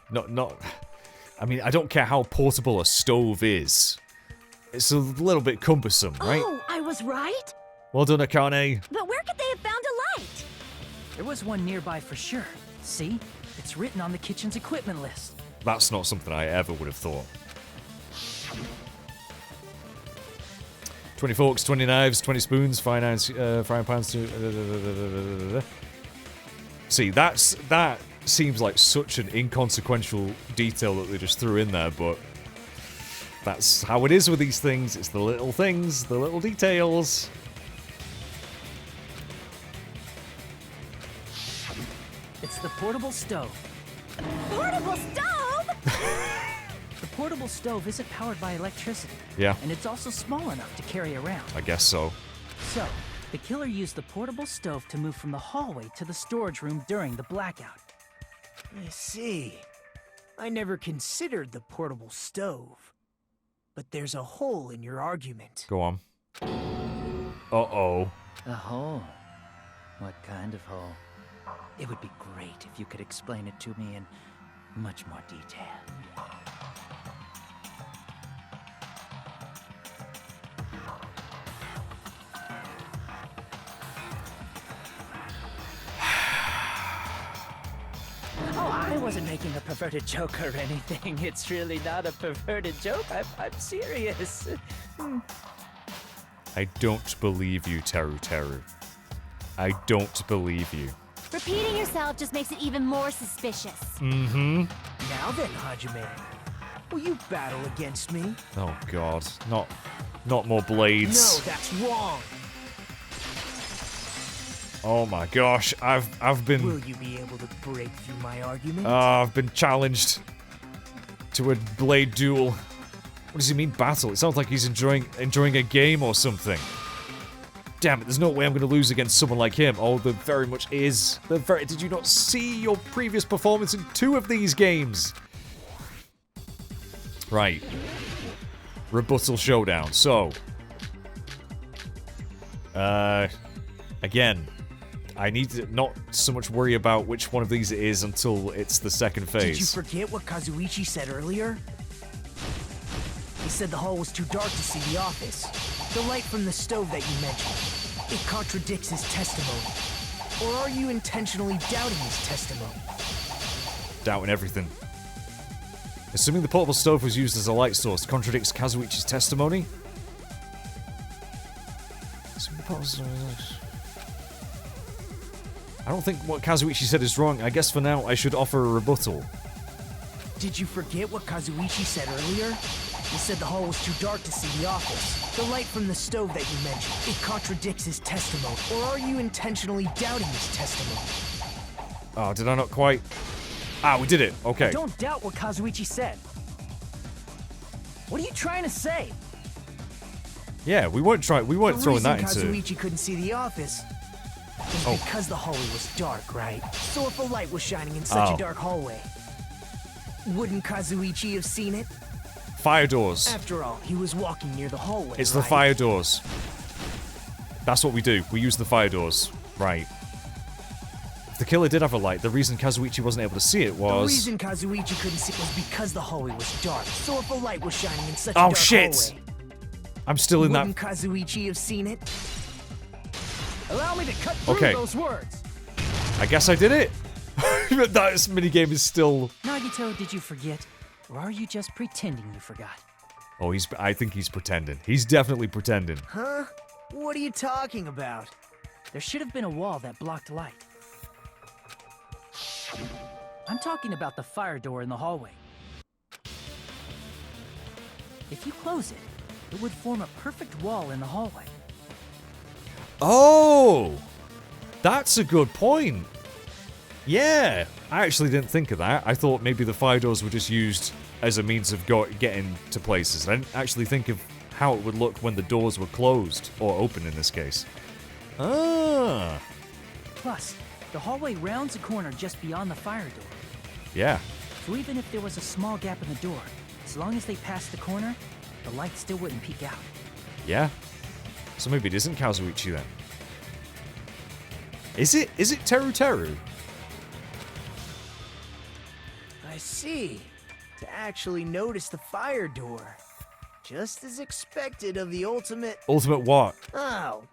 not. I mean, I don't care how portable a stove is. It's a little bit cumbersome, right? Oh, I was right? Well done, Akane. But where could they have found a light? There was one nearby for sure. See? It's written on the kitchen's equipment list. That's not something I ever would have thought. 20 forks, 20 knives, 20 spoons, frying pans. See, that seems like such an inconsequential detail that they just threw in there, but that's how it is with these things. It's the little things, the little details. It's the portable stove. Portable stove? The portable stove isn't powered by electricity. Yeah. And it's also small enough to carry around. I guess so. So, the killer used the portable stove to move from the hallway to the storage room during the blackout. I see. I never considered the portable stove. But there's a hole in your argument. Go on. Uh-oh. A hole? What kind of hole? It would be great if you could explain it to me in much more detail. Oh, I wasn't making a perverted joke or anything. It's really not a perverted joke. I'm serious. I don't believe you, Teruteru. I don't believe you. Repeating yourself just makes it even more suspicious. Mm-hmm. Now then, Hajime, will you battle against me? Oh god. Not more blades. No, that's wrong. Oh my gosh. I've been Will you be able to break through my argument? I've been challenged to a blade duel. What does he mean battle? It sounds like he's enjoying a game or something. Damn it, there's no way I'm going to lose against someone like him. Oh, there very much is. Did you not see your previous performance in 2 of these games? Right. Rebuttal Showdown. So. Again. I need to not so much worry about which one of these it is until it's the second phase. Did you forget what Kazuichi said earlier? He said the hall was too dark to see the office. The light from the stove that you mentioned. It contradicts his testimony. Or are you intentionally doubting his testimony? Doubting everything. Assuming the portable stove was used as a light source contradicts Kazuichi's testimony? Assuming the portable stove... I don't think what Kazuichi said is wrong. I guess for now I should offer a rebuttal. Did you forget what Kazuichi said earlier? He said the hall was too dark to see the office. The light from the stove that you mentioned. It contradicts his testimony. Or are you intentionally doubting his testimony? Oh, did I not quite... Ah, we did it. Okay. I don't doubt what Kazuichi said. What are you trying to say? Yeah, we weren't throwing that into... The reason Kazuichi couldn't see the office was because the hallway was dark, right? So if a light was shining in such a dark hallway, wouldn't Kazuichi have seen it? Fire doors. After all, he was walking near the hallway, It's the fire doors. That's what we do. We use the fire doors. Right. If the killer did have a light, the reason Kazuichi wasn't able to see it was... The reason Kazuichi couldn't see it was because the hallway was dark. So if a light was shining in such a dark hallway... I'm still in wouldn't Kazuichi have seen it? Allow me to cut through those words. I guess I did it. That minigame is still... Nagito, did you forget? Or are you just pretending you forgot? Oh, I think he's pretending. He's definitely pretending. Huh? What are you talking about? There should have been a wall that blocked light. I'm talking about the fire door in the hallway. If you close it, it would form a perfect wall in the hallway. Oh! That's a good point. Yeah, I actually didn't think of that. I thought maybe the fire doors were just used as a means of getting to places. I didn't actually think of how it would look when the doors were closed, or open in this case. Ah. Plus, the hallway rounds a corner just beyond the fire door. Yeah. So even if there was a small gap in the door, as long as they passed the corner, the light still wouldn't peek out. Yeah. So maybe it isn't Kazuichi then. Is it Teruteru? I see. To actually notice the fire door. Just as expected of the ultimate... Ultimate what? Oh.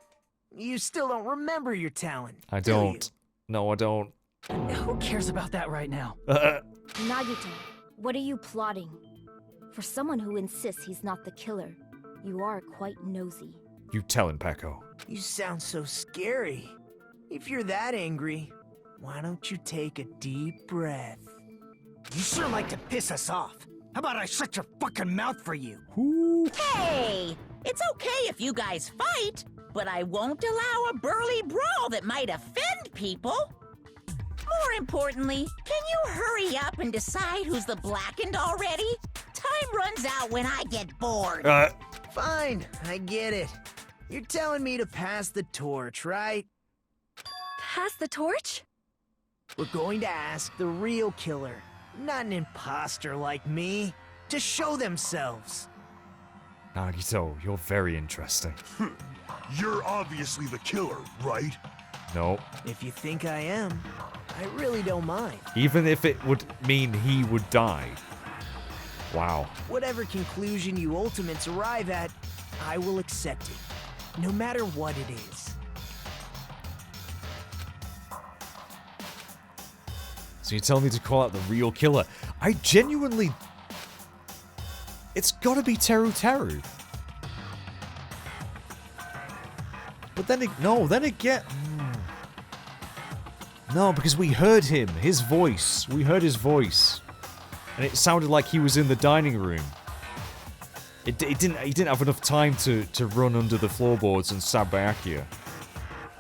You still don't remember your talent. I don't. No, I don't. Who cares about that right now? Nagito, what are you plotting? For someone who insists he's not the killer, you are quite nosy. You tell him, Peko. You sound so scary. If you're that angry, why don't you take a deep breath? You sure like to piss us off. How about I shut your fucking mouth for you? Hey! It's okay if you guys fight, but I won't allow a burly brawl that might offend people. More importantly, can you hurry up and decide who's the blackened already? Time runs out when I get bored. Fine, I get it. You're telling me to pass the torch, right? Pass the torch? We're going to ask the real killer, not an imposter like me, to show themselves. Nagito, you're very interesting. You're obviously the killer, right? No. If you think I am, I really don't mind. Even if it would mean he would die. Wow. Whatever conclusion you ultimates arrive at, I will accept it, no matter what it is. So you're telling me to call out the real killer? I genuinely... It's gotta be Teruteru. But then then again... No, because we heard him, his voice. We heard his voice. And it sounded like he was in the dining room. He didn't have enough time to run under the floorboards and stab Byakuya.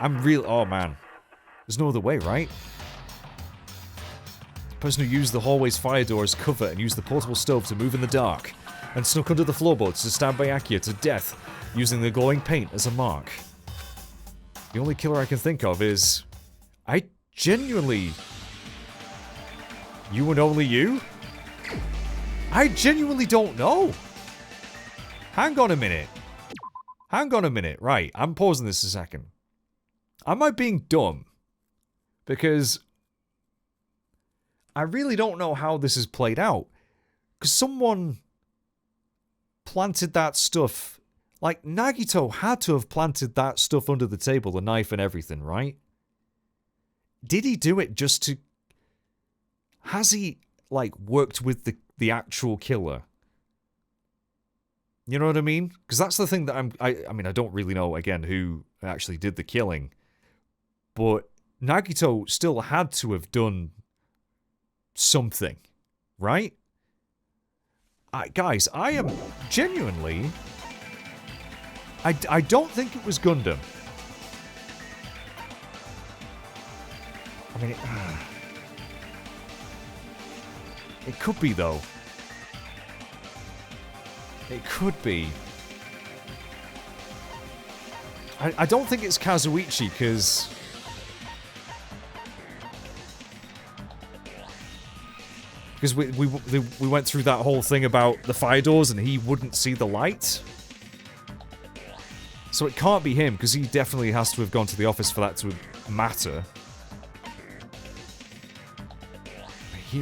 Oh man. There's no other way, right? The person who used the hallway's fire door as cover and used the portable stove to move in the dark, and snuck under the floorboards to stab Byakuya to death using the glowing paint as a mark. The only killer I can think of is... I genuinely... You and only you? I genuinely don't know. Hang on a minute. Hang on a minute. Right, I'm pausing this a second. Am I being dumb? Because I really don't know how this is played out. Because someone planted that stuff. Like, Nagito had to have planted that stuff under the table, the knife and everything, right? Did he do it just to... Has he, like, worked with the actual killer? You know what I mean? Because that's the thing that I mean, I don't really know, again, who actually did the killing. But Nagito still had to have done something, right? Guys, I am genuinely... I don't think it was Gundham. I mean, it could be, though. It could be. I don't think it's Kazuichi, because... Because we went through that whole thing about the fire doors and he wouldn't see the light. So it can't be him, because he definitely has to have gone to the office for that to matter.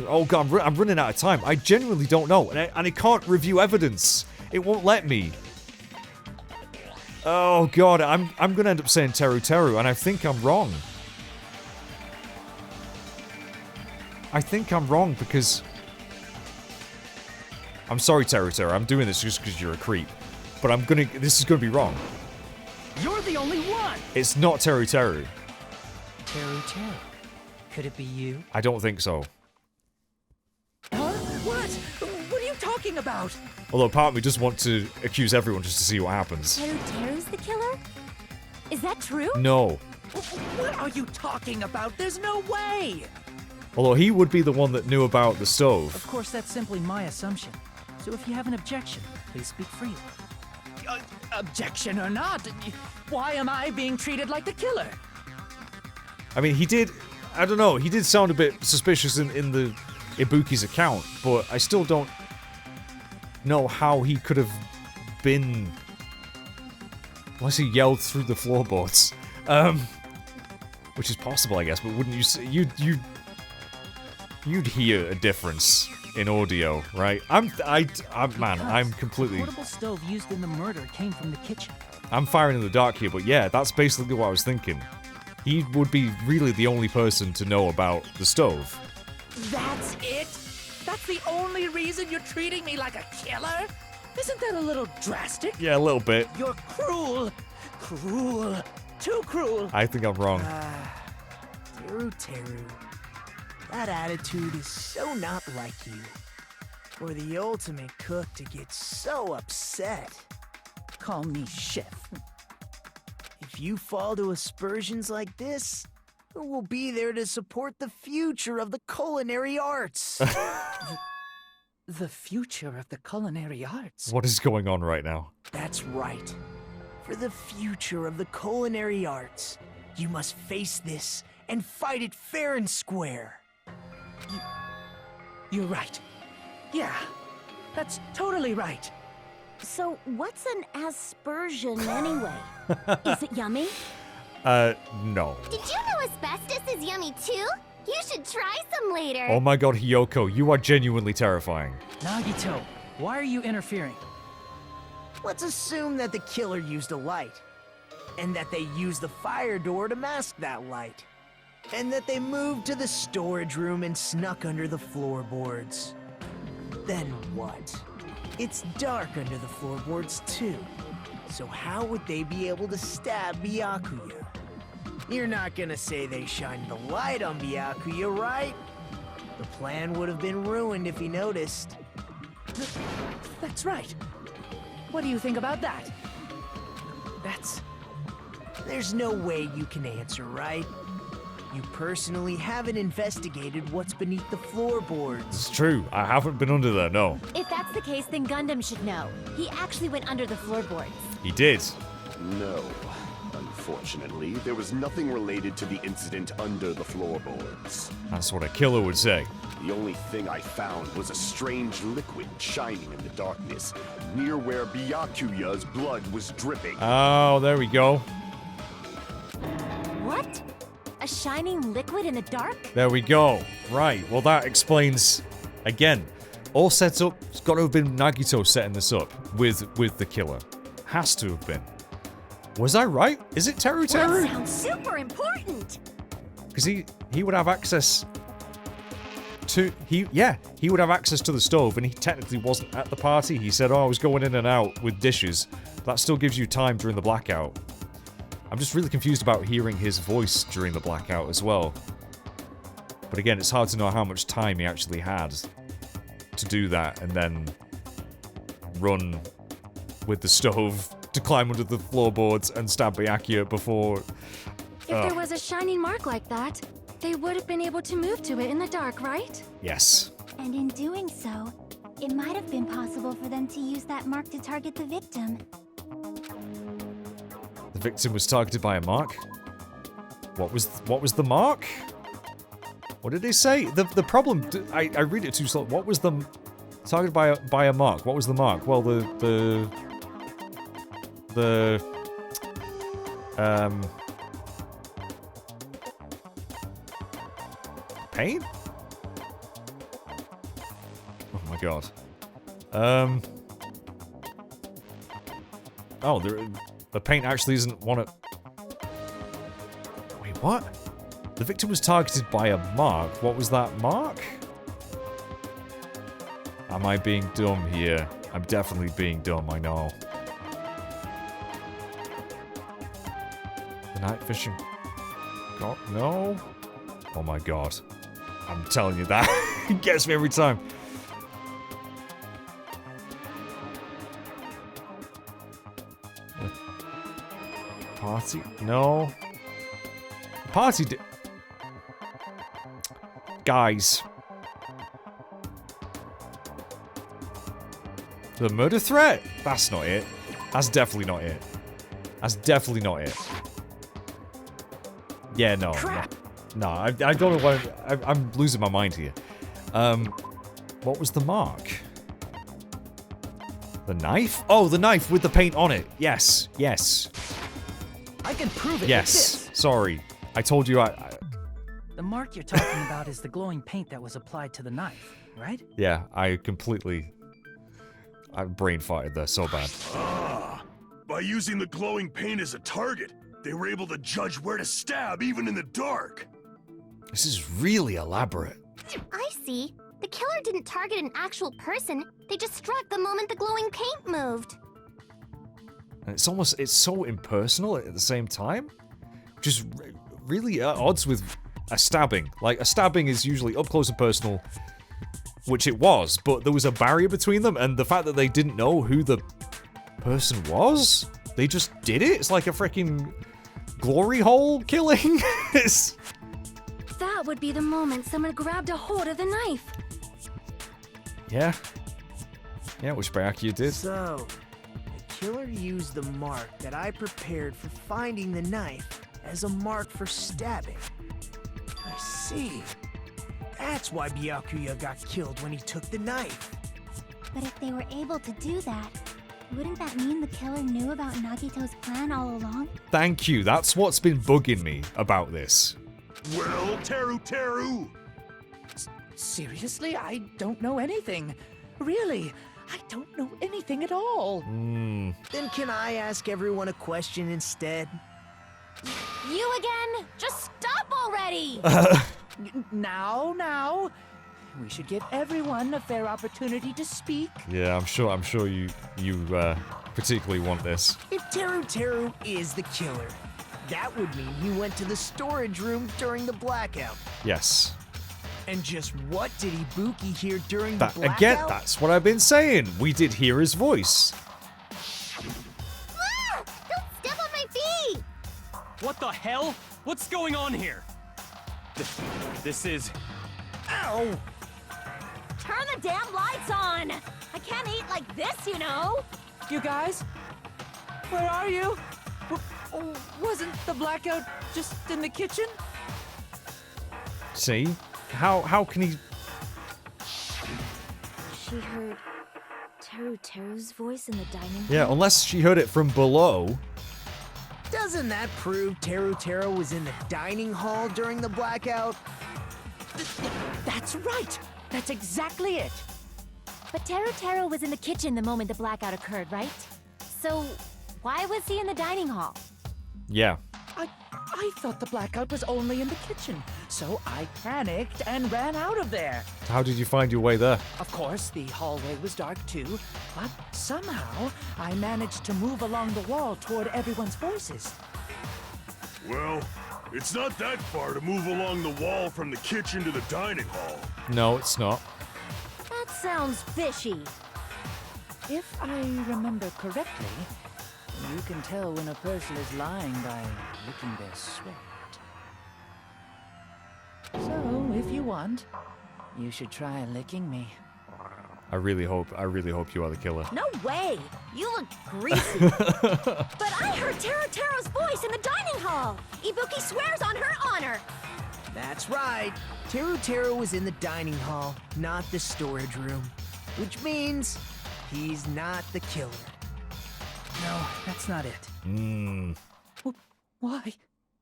Oh god, I'm running out of time. I genuinely don't know. And I can't review evidence. It won't let me. Oh god, I'm gonna end up saying Teruteru, and I think I'm wrong. I think I'm wrong because... I'm sorry, Teruteru. I'm doing this just because you're a creep. But this is gonna be wrong. You're the only one! It's not Teruteru. Teruteru. Could it be you? I don't think so. Huh? What? What are you talking about? Although part of me just wants to accuse everyone just to see what happens. Teruteru's the killer? Is that true? No. What are you talking about? There's no way! Although he would be the one that knew about the stove. Of course, that's simply my assumption. So if you have an objection, please speak freely. Objection or not, why am I being treated like the killer? I mean, he did... I don't know, he did sound a bit suspicious in the Ibuki's account, but I still don't know how he could have been... Unless he yelled through the floorboards. Which is possible, I guess, but wouldn't you say... You'd hear a difference in audio, right? I'm completely... The portable stove used in the murder came from the kitchen. I'm firing in the dark here, but yeah, that's basically what I was thinking. He would be really the only person to know about the stove. That's it? That's the only reason you're treating me like a killer? Isn't that a little drastic? Yeah, a little bit. You're cruel. Cruel. Too cruel. I think I'm wrong. Teruteru. That attitude is so not like you. For the ultimate cook to get so upset. Call me chef. If you fall to aspersions like this, who will be there to support the future of the culinary arts? The future of the culinary arts? What is going on right now? That's right. For the future of the culinary arts, you must face this and fight it fair and square. You're right. Yeah, that's totally right. So, what's an aspersion anyway? Is it yummy? No. Did you know asbestos is yummy too? You should try some later. Oh my god, Hiyoko, you are genuinely terrifying. Nagito, why are you interfering? Let's assume that the killer used a light, and that they used the fire door to mask that light, and that they moved to the storage room and snuck under the floorboards. Then what? It's dark under the floorboards too, so how would they be able to stab Byakuya? You're not gonna say they shined the light on Byakuya, right? The plan would have been ruined if he noticed. That's right. What do you think about that? There's no way you can answer, right? You personally haven't investigated what's beneath the floorboards. It's true. I haven't been under there, no. If that's the case, then Gundham should know. He actually went under the floorboards. He did. No. Unfortunately, there was nothing related to the incident under the floorboards. That's what a killer would say. The only thing I found was a strange liquid shining in the darkness, near where Byakuya's blood was dripping. Oh, there we go. What? A A shining liquid in the dark? There we go. Right, well that explains, again, all set up. It's got to have been Nagito setting this up with the killer. Has to have been. Was I right? Is it Teruteru? That sounds super important! Because he would have access to, he would have access to the stove, and he technically wasn't at the party. He said, oh, I was going in and out with dishes. That still gives you time during the blackout. I'm just really confused about hearing his voice during the blackout as well. But again, it's hard to know how much time he actually had to do that and then run with the stove to climb under the floorboards and stab Byakuya before... If there was a shining mark like that, they would have been able to move to it in the dark, right? Yes. And in doing so, it might have been possible for them to use that mark to target the victim. The victim was targeted by a mark? What was the mark? What did they say? The problem... I read it too slow. What was the... Targeted by a mark. What was the mark? Well, paint? Oh my god. Oh, the paint actually isn't one of... Wait, what? The victim was targeted by a mark. What was that mark? Am I being dumb here? I'm definitely being dumb, I know. The night fishing... God, no? Oh my god. I'm telling you that. It gets me every time. Party? No. Party Guys. The murder threat? That's not it. That's definitely not it. That's definitely not it. Yeah, no. Crap. No, I don't know what... I'm losing my mind here. What was the mark? The knife? Oh, the knife with the paint on it. Yes, yes. I can prove it. Yes. Sorry. I told you The mark you're talking about is the glowing paint that was applied to the knife, right? Yeah, I brain farted there so bad. Ah, by using the glowing paint as a target, they were able to judge where to stab even in the dark. This is really elaborate. I see. The killer didn't target an actual person. They just struck the moment the glowing paint moved. And it's so impersonal at the same time. Which is really at odds with a stabbing. Like, a stabbing is usually up close and personal, which it was, but there was a barrier between them, and the fact that they didn't know who the person was, they just did it? It's like a freaking glory hole killing? That would be the moment someone grabbed a hold of the knife. Yeah. Yeah, which Byakuya did. So, the killer used the mark that I prepared for finding the knife as a mark for stabbing. I see. That's why Byakuya got killed when he took the knife. But if they were able to do that, wouldn't that mean the killer knew about Nagito's plan all along? Thank you. That's what's been bugging me about this. Well, Teruteru! Seriously? I don't know anything. Really, I don't know anything at all. Then can I ask everyone a question instead? You again? Just stop already! Now. We should give everyone a fair opportunity to speak. Yeah, I'm sure you particularly want this. If Teruteru is the killer, that would mean he went to the storage room during the blackout. Yes. And just what did Ibuki hear during the blackout? Again, that's what I've been saying. We did hear his voice. Ah! Don't step on my feet! What the hell? What's going on here? This is... Ow! Turn the damn lights on! I can't eat like this, you know! You guys? Where are you? Wasn't the blackout just in the kitchen? See? How can he... She heard Teruteru's voice in the dining room? Yeah, unless she heard it from below. Doesn't that prove Teruteru was in the dining hall during the blackout? That's right! That's exactly it! But Teruteru was in the kitchen the moment the blackout occurred, right? So, why was he in the dining hall? Yeah. I thought the blackout was only in the kitchen, so I panicked and ran out of there. How did you find your way there? Of course, the hallway was dark too, but somehow I managed to move along the wall toward everyone's voices. Well, it's not that far to move along the wall from the kitchen to the dining hall. No, it's not. That sounds fishy. If I remember correctly, you can tell when a person is lying by licking their sweat. So, if you want, you should try licking me. I really hope you are the killer. No way! You look greasy. But I heard Teruteru's voice in the dining hall. Ibuki swears on her honor. That's right. Teruteru was in the dining hall, not the storage room. Which means he's not the killer. No, that's not it. Why?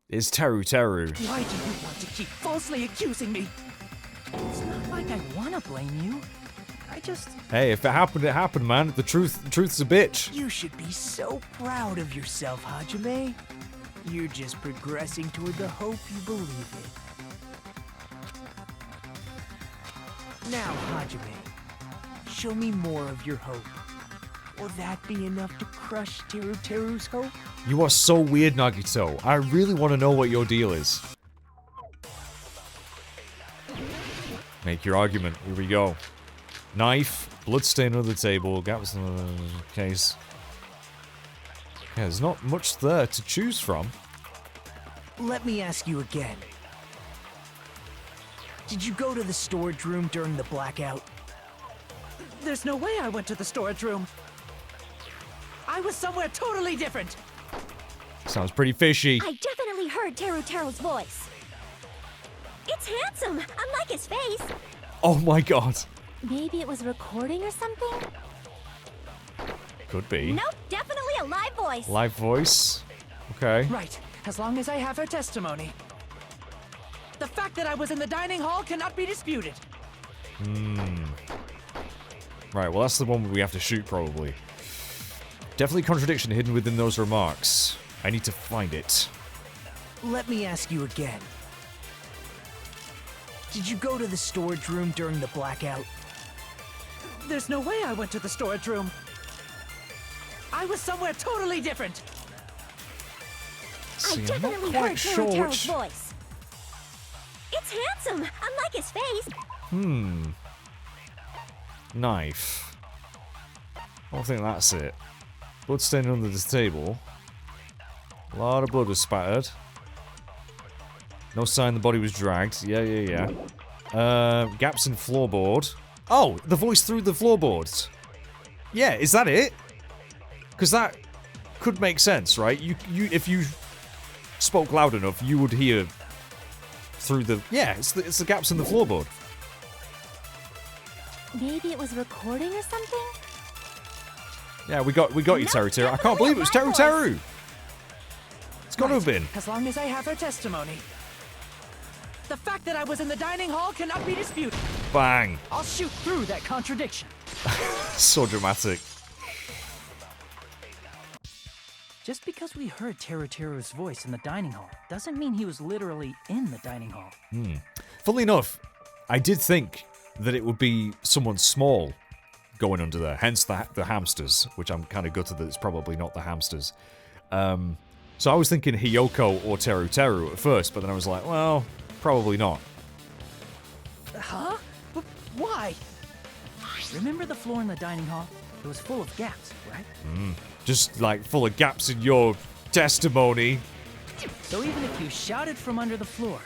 It's Teruteru. Why do you want to keep falsely accusing me? It's not like I want to blame you. I just... Hey, if it happened, man. The truth's a bitch. You should be so proud of yourself, Hajime. You're just progressing toward the hope you believe in. Now, Hajime, show me more of your hope. Will that be enough to crush Teruteru's hope? You are so weird, Nagito. I really want to know what your deal is. Make your argument. Here we go. Knife, bloodstain under the table, gaps in the case. Yeah, there's not much there to choose from. Let me ask you again. Did you go to the storage room during the blackout? There's no way I went to the storage room. I was somewhere totally different. Sounds pretty fishy. I definitely heard Teruteru's voice. It's handsome, unlike his face. Oh my god. Maybe it was a recording or something? Could be. Nope, definitely a live voice. Live voice. Okay. Right, as long as I have her testimony. The fact that I was in the dining hall cannot be disputed. Right, well that's the one we have to shoot probably. Definitely contradiction hidden within those remarks. I need to find it. Let me ask you again. Did you go to the storage room during the blackout? There's no way I went to the storage room. I was somewhere totally different. See, I definitely heard Teruteru's voice. It's handsome, unlike his face. Knife. I don't think that's it. Bloodstain under the table. A lot of blood was spattered. No sign the body was dragged. Yeah. Gaps in floorboard. Oh, the voice through the floorboards. Yeah, is that it? Because that could make sense, right? You if you spoke loud enough, you would hear through the... Yeah, it's the gaps in the floorboard. Maybe it was a recording or something? Yeah, we got you, Teruteru. I can't believe it was Teruteru. It's got to have been. As long as I have her testimony. The fact that I was in the dining hall cannot be disputed. Bang. I'll shoot through that contradiction. So dramatic. Just because we heard Teruteru's voice in the dining hall doesn't mean he was literally in the dining hall. Funnily enough, I did think that it would be someone small going under there, hence the hamsters, which I'm kind of gutted that it's probably not the hamsters. So I was thinking Hiyoko or Teruteru at first, but then I was like, well, probably not. Huh? But why? Remember the floor in the dining hall? It was full of gaps, right? Just like full of gaps in your testimony. So even if you shouted from under the floor,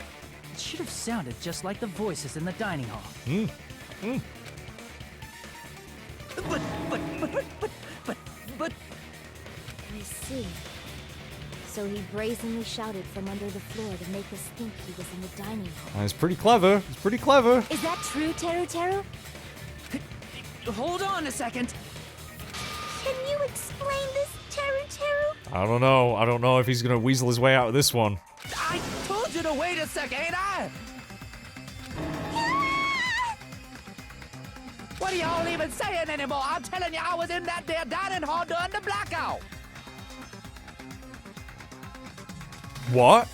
it should have sounded just like the voices in the dining hall. But... I see. So he brazenly shouted from under the floor to make us think he was in the dining hall. It's pretty clever. It's pretty clever. Is that true, Teruteru? Hold on a second. Can you explain this, Teruteru? I don't know. I don't know if he's gonna weasel his way out of this one. I told you to wait a second, ain't I? What are y'all even saying anymore? I'm telling you, I was in that there dining hall during the blackout. What?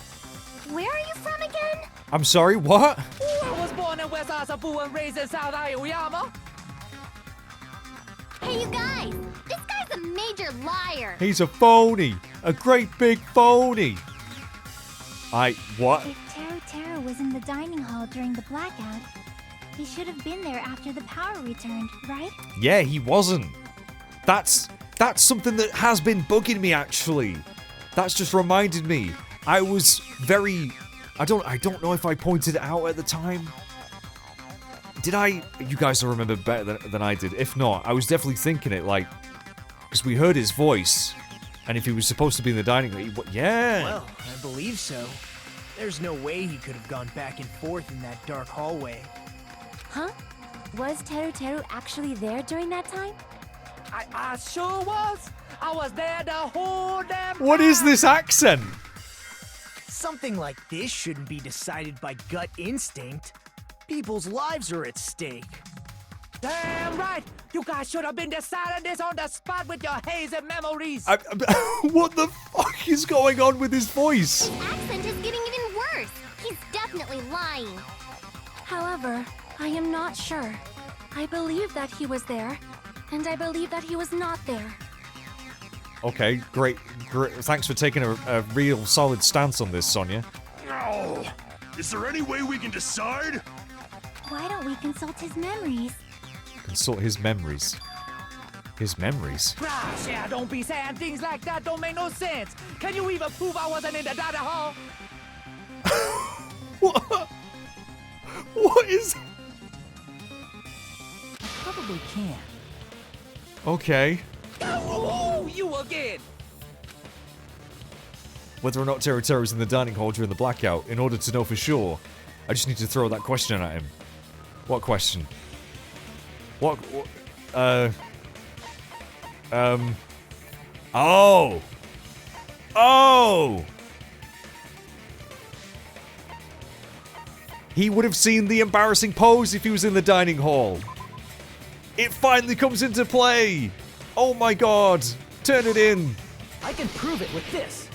Where are you from again? I'm sorry, what? Ooh, I was born in West Asabu and raised in South Aoyama. Hey, you guys! This guy's a major liar! He's a phony. A great big phony. What? If Teruteru was in the dining hall during the blackout, he should have been there after the power returned, right? Yeah, he wasn't. That's something that has been bugging me, actually. That's just reminded me. I was very... I don't know if I pointed it out at the time. Did I? You guys will remember better than I did. If not, I was definitely thinking it, like... Because we heard his voice. And if he was supposed to be in the dining room... Yeah! Well, I believe so. There's no way he could have gone back and forth in that dark hallway. Huh? Was Teruteru actually there during that time? I sure was. I was there the whole damn time. What is this accent? Something like this shouldn't be decided by gut instinct. People's lives are at stake. Damn right. You guys should have been deciding this on the spot with your hazy memories. What the fuck is going on with his voice? His accent is getting even worse. He's definitely lying. However, I am not sure. I believe that he was there, and I believe that he was not there. Okay, great. Thanks for taking a real solid stance on this, Sonia. No! Is there any way we can decide? Why don't we consult his memories? Consult his memories. His memories? Gosh, yeah, don't be saying things like that. Don't make no sense. Can you even prove I wasn't in the dining hall? What? What is... Probably can. Okay. Oh, you again! Whether or not Teruteru's in the dining hall during the blackout, in order to know for sure, I just need to throw that question at him. What question? Oh! Oh! He would have seen the embarrassing pose if he was in the dining hall. It finally comes into play! Oh my god! Turn it in! I can prove it with this.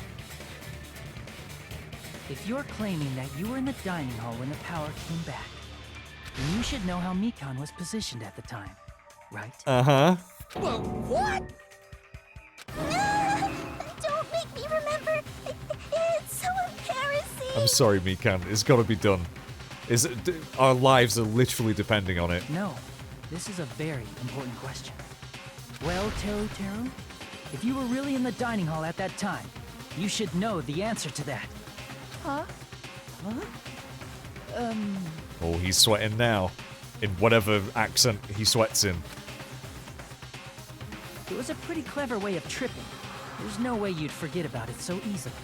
If you're claiming that you were in the dining hall when the power came back, then you should know how Mikan was positioned at the time, right? Uh-huh. Well, what? Don't make me remember. It's so embarrassing. I'm sorry, Mikan. It's gotta be done. Our lives are literally depending on it. No. This is a very important question. Well, Teruteru, if you were really in the dining hall at that time, you should know the answer to that. Huh? Huh? Oh, he's sweating now. In whatever accent he sweats in. It was a pretty clever way of tripping. There's no way you'd forget about it so easily.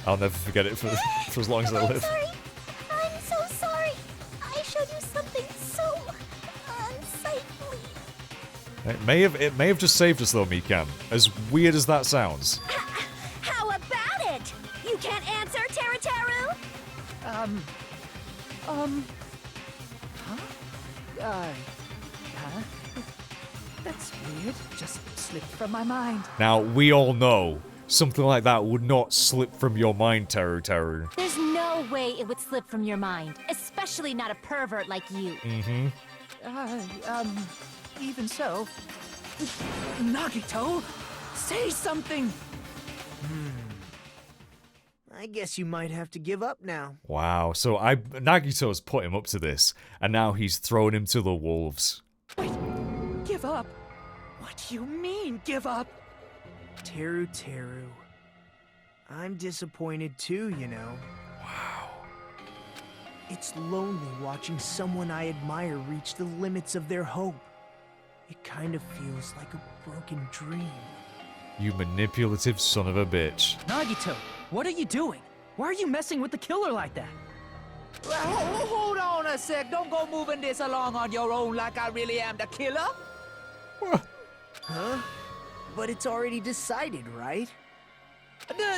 I'll never forget it for as long as I live. Sorry. I'm so sorry. I showed you something so unsightly. It may have just saved us though, Mikan. As weird as that sounds. How about it? You can't answer, Teruteru? Huh? That's weird. Just slipped from my mind. Now, we all know something like that would not slip from your mind, Teruteru. There's no way it would slip from your mind, especially not a pervert like you. Mm-hmm. Even so. Nagito, say something! I guess you might have to give up now. Wow, so Nagito's put him up to this, and now he's thrown him to the wolves. Wait, give up? What do you mean, give up? Teruteru. I'm disappointed too, you know. Wow. It's lonely watching someone I admire reach the limits of their hope. It kind of feels like a broken dream. You manipulative son of a bitch. Nagito, what are you doing? Why are you messing with the killer like that? Hold on a sec. Don't go moving this along on your own like I really am the killer. Huh? But it's already decided, right? No,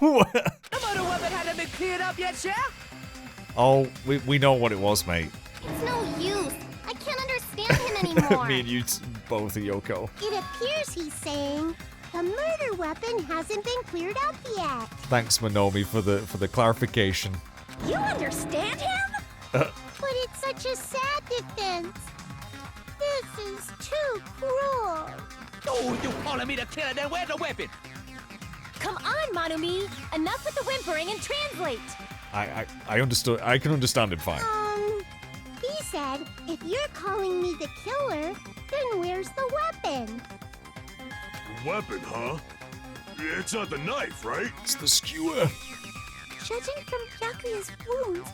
What? the motor weapon hadn't been cleared up yet, yeah? Oh, we know what it was, mate. It's no use. I can't understand him anymore. Me and you both are Yoko. It appears he's saying the murder weapon hasn't been cleared up yet. Thanks, Monomi, for the clarification. You understand him? But it's such a sad defense. This is too cruel. Oh, you calling me the killer, then where's the weapon? Come on, Manumi! Enough with the whimpering and translate! I understood. I can understand him fine. He said, if you're calling me the killer, then where's the weapon? Weapon, huh? It's not the knife, right? It's the skewer. Judging from Byakuya's wounds,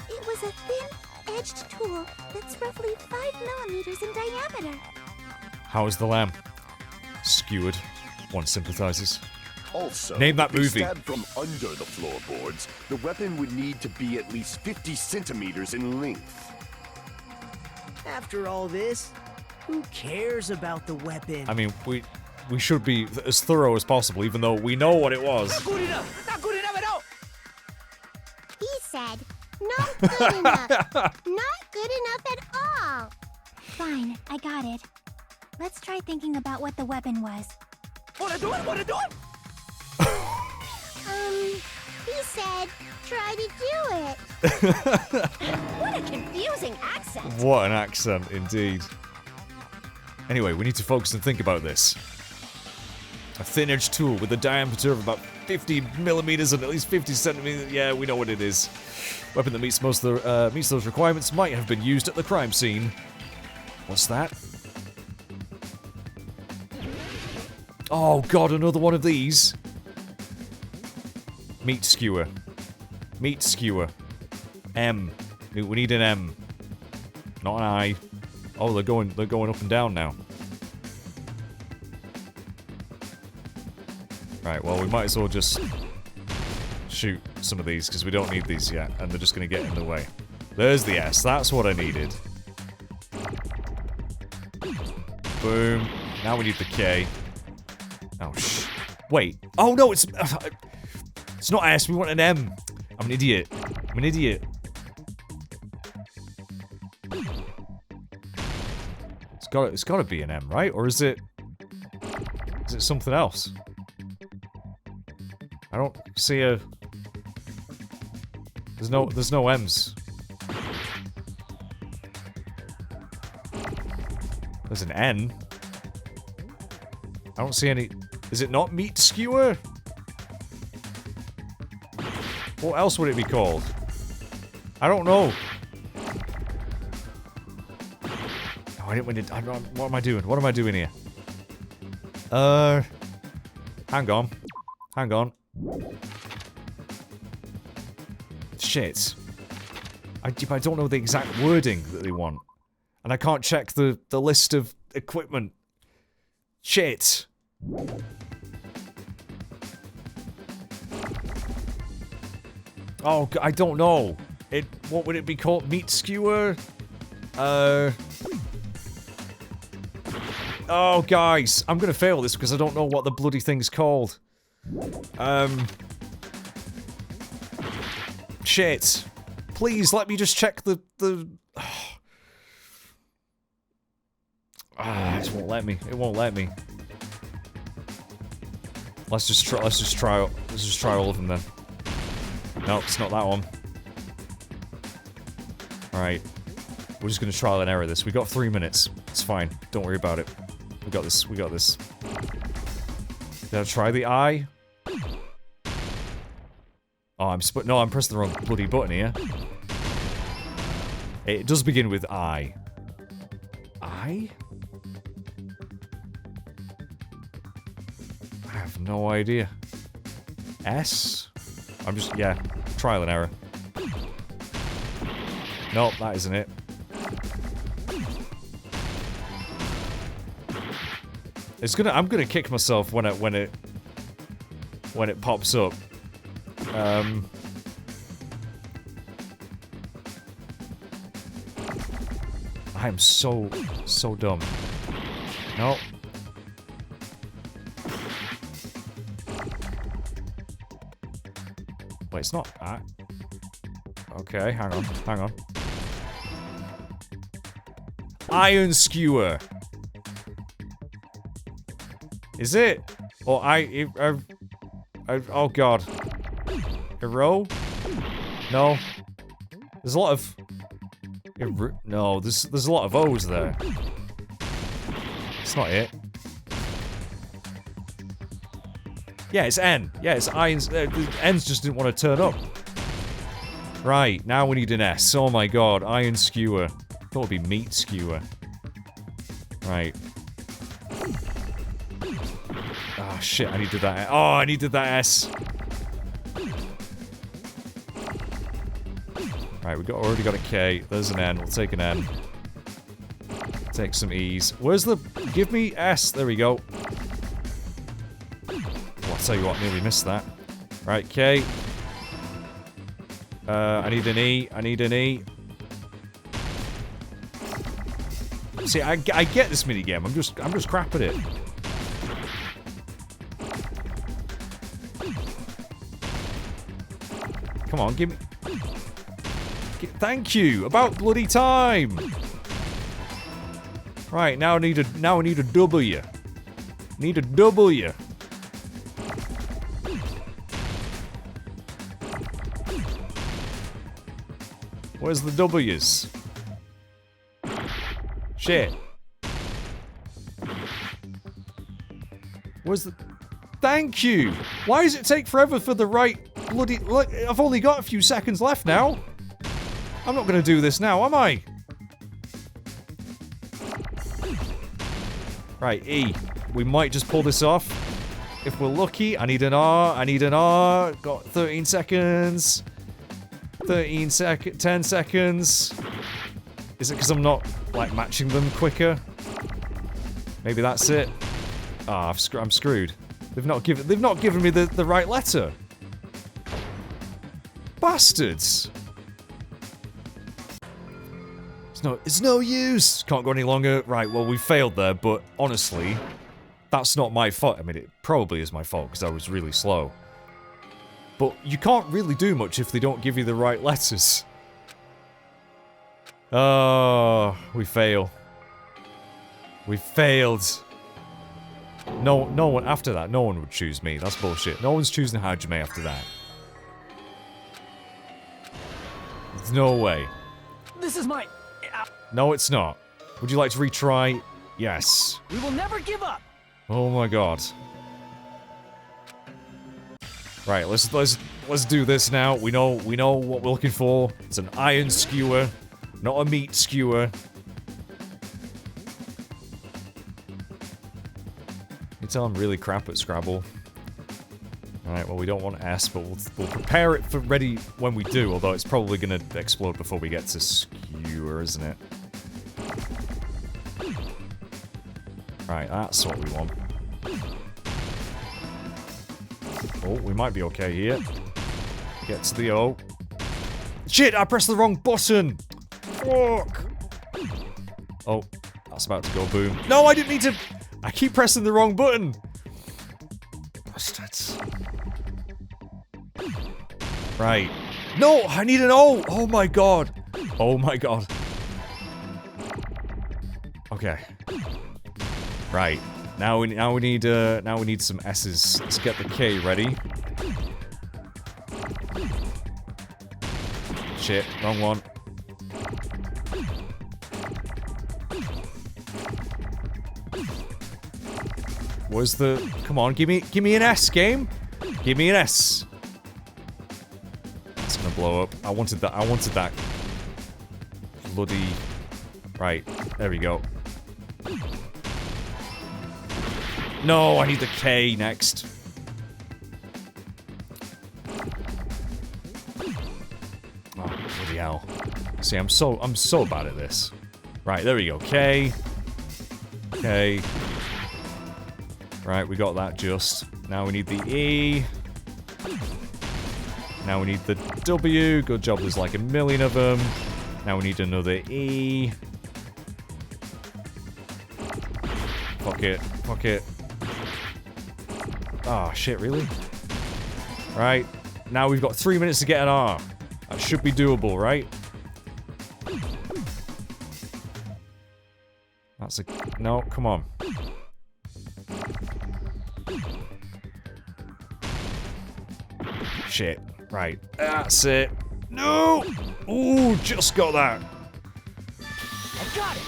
it was a thin-edged tool that's roughly 5 millimeters in diameter. How is the lamb? Skewered. One sympathizes. Also, name that if movie. Stabbed from under the floorboards, the weapon would need to be at least 50 centimeters in length. After all this, who cares about the weapon? I mean, we should be as thorough as possible, even though we know what it was. Not good enough! Not good enough at all! He said, not good enough. Not good enough at all. Fine, I got it. Let's try thinking about what the weapon was. Wanna do it? Wanna do it? He said, try to do it. What a confusing accent! What an accent, indeed. Anyway, we need to focus and think about this. A thin-edged tool with a diameter of about 50 millimeters and at least 50 centimeters. Yeah, we know what it is. Weapon that meets those requirements might have been used at the crime scene. What's that? Oh god, another one of these. Meat skewer. Meat skewer. M. We need an M. Not an I. Oh, they're going up and down now. Right, well, we might as well just shoot some of these, because we don't need these yet, and they're just going to get in the way. There's the S. That's what I needed. Boom. Now we need the K. Oh, wait. Oh, no, it's not S. We want an M. I'm an idiot. I'm an idiot. It's got to be an M, right? Or is it something else? I don't see a... There's no M's. There's an N. I don't see any... Is it not meat skewer? What else would it be called? I don't know. Oh, I didn't win it. What am I doing? What am I doing here? Hang on. Hang on. Shit. I don't know the exact wording that they want. And I can't check the list of equipment. Shit. Oh, I don't know. What would it be called? Meat skewer? Oh, guys. I'm gonna fail this because I don't know what the bloody thing's called. Shit. Please, let me just check the... it won't let me. It won't let me. Let's just try all of them then. No, it's not that one. Alright. We're just gonna trial and error this. We got 3 minutes. It's fine. Don't worry about it. We got this. We got this. Did I try the I? Oh, no, I'm pressing the wrong bloody button here. It does begin with I. I? I have no idea. S? I'm just, yeah, trial and error. Nope, that isn't it. I'm gonna kick myself when it pops up. I am so dumb. No. Wait, it's not that. Okay, hang on. Iron skewer. Is it? Or oh god. A row? No. There's a lot of... No, there's a lot of O's there. It's not it. Yeah, it's N. Yeah, it's Iron's... N's just didn't want to turn up. Right, now we need an S. Oh my god, iron skewer. Thought it'd be meat skewer. Right. Oh shit, I needed that. Oh, I needed that S. Right, already got a K. There's an N. We'll take an N. Take some E's. Where's the... Give me S. There we go. Well, I'll tell you what, nearly missed that. Right, K. I need an E. I need an E. See, I get this minigame. I'm just crap at it. Come on, give me... Thank you! About bloody time! Right, now I need a W. Need a W. Where's the W's? Shit. Where's the... Thank you! Why does it take forever for the right bloody... Look, I've only got a few seconds left now. I'm not gonna do this now, am I? Right, E. We might just pull this off. If we're lucky. I need an R. I need an R. Got 13 seconds. 10 seconds. Is it because I'm not, like, matching them quicker? Maybe that's it. Ah, I'm screwed. They've not given me the right letter. Bastards. It's no use! Can't go any longer. Right, well, we failed there, but honestly, that's not my fault. I mean, it probably is my fault, because I was really slow. But you can't really do much if they don't give you the right letters. Oh, we fail. We failed. No one, after that, no one would choose me. That's bullshit. No one's choosing Hajime after that. There's no way. This is my... No, it's not. Would you like to retry? Yes. We will never give up. Oh my god. Right, let's do this now. We know what we're looking for. It's an iron skewer, not a meat skewer. You tell I'm really crap at Scrabble. Alright, well we don't want S, but we'll prepare it for ready when we do, although it's probably gonna explode before we get to skewer, isn't it? Right, that's what we want. Oh, we might be okay here. Get to the O. Shit, I pressed the wrong button! Fuck! Oh, that's about to go boom. No, I didn't need to... I keep pressing the wrong button! Bastards. Right. No, I need an O! Oh my god! Oh my god. Okay. Right. Now we need some S's. Let's get the K ready. Shit, wrong one. Where's the... Come on, give me an S, game. Give me an S. It's gonna blow up. I wanted that bloody... Right, there we go. No, I need the K next. Oh, bloody hell. See, I'm so bad at this. Right, there we go. K. K. Right, we got that just. Now we need the E. Now we need the W. Good job, there's like a million of them. Now we need another E. Fuck it. Fuck it. Oh, shit, really? Right. Now we've got 3 minutes to get an R. That should be doable, right? That's a... No, come on. Shit. Right. That's it. No! Ooh, just got that. I got it!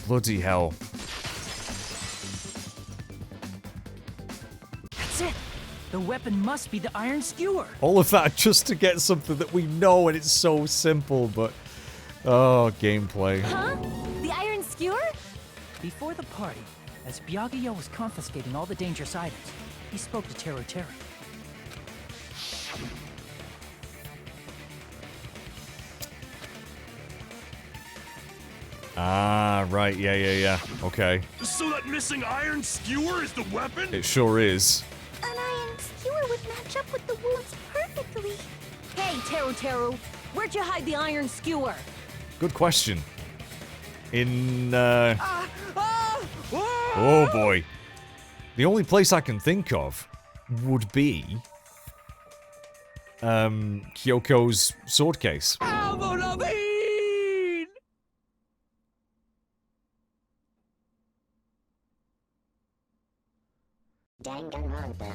Bloody hell. That's it! The weapon must be the iron skewer! All of that just to get something that we know, and it's so simple, but... Oh, gameplay. Huh? The iron skewer? Before the party, as Byakuya was confiscating all the dangerous items, he spoke to Teruteru. Ah, right, yeah. Okay. So that missing iron skewer is the weapon? It sure is. An iron skewer would match up with the wounds perfectly. Hey, Teruteru! Where'd you hide the iron skewer? Good question. In, Oh boy. The only place I can think of would be... Kyoko's sword case. Lavigne! Danganronpa.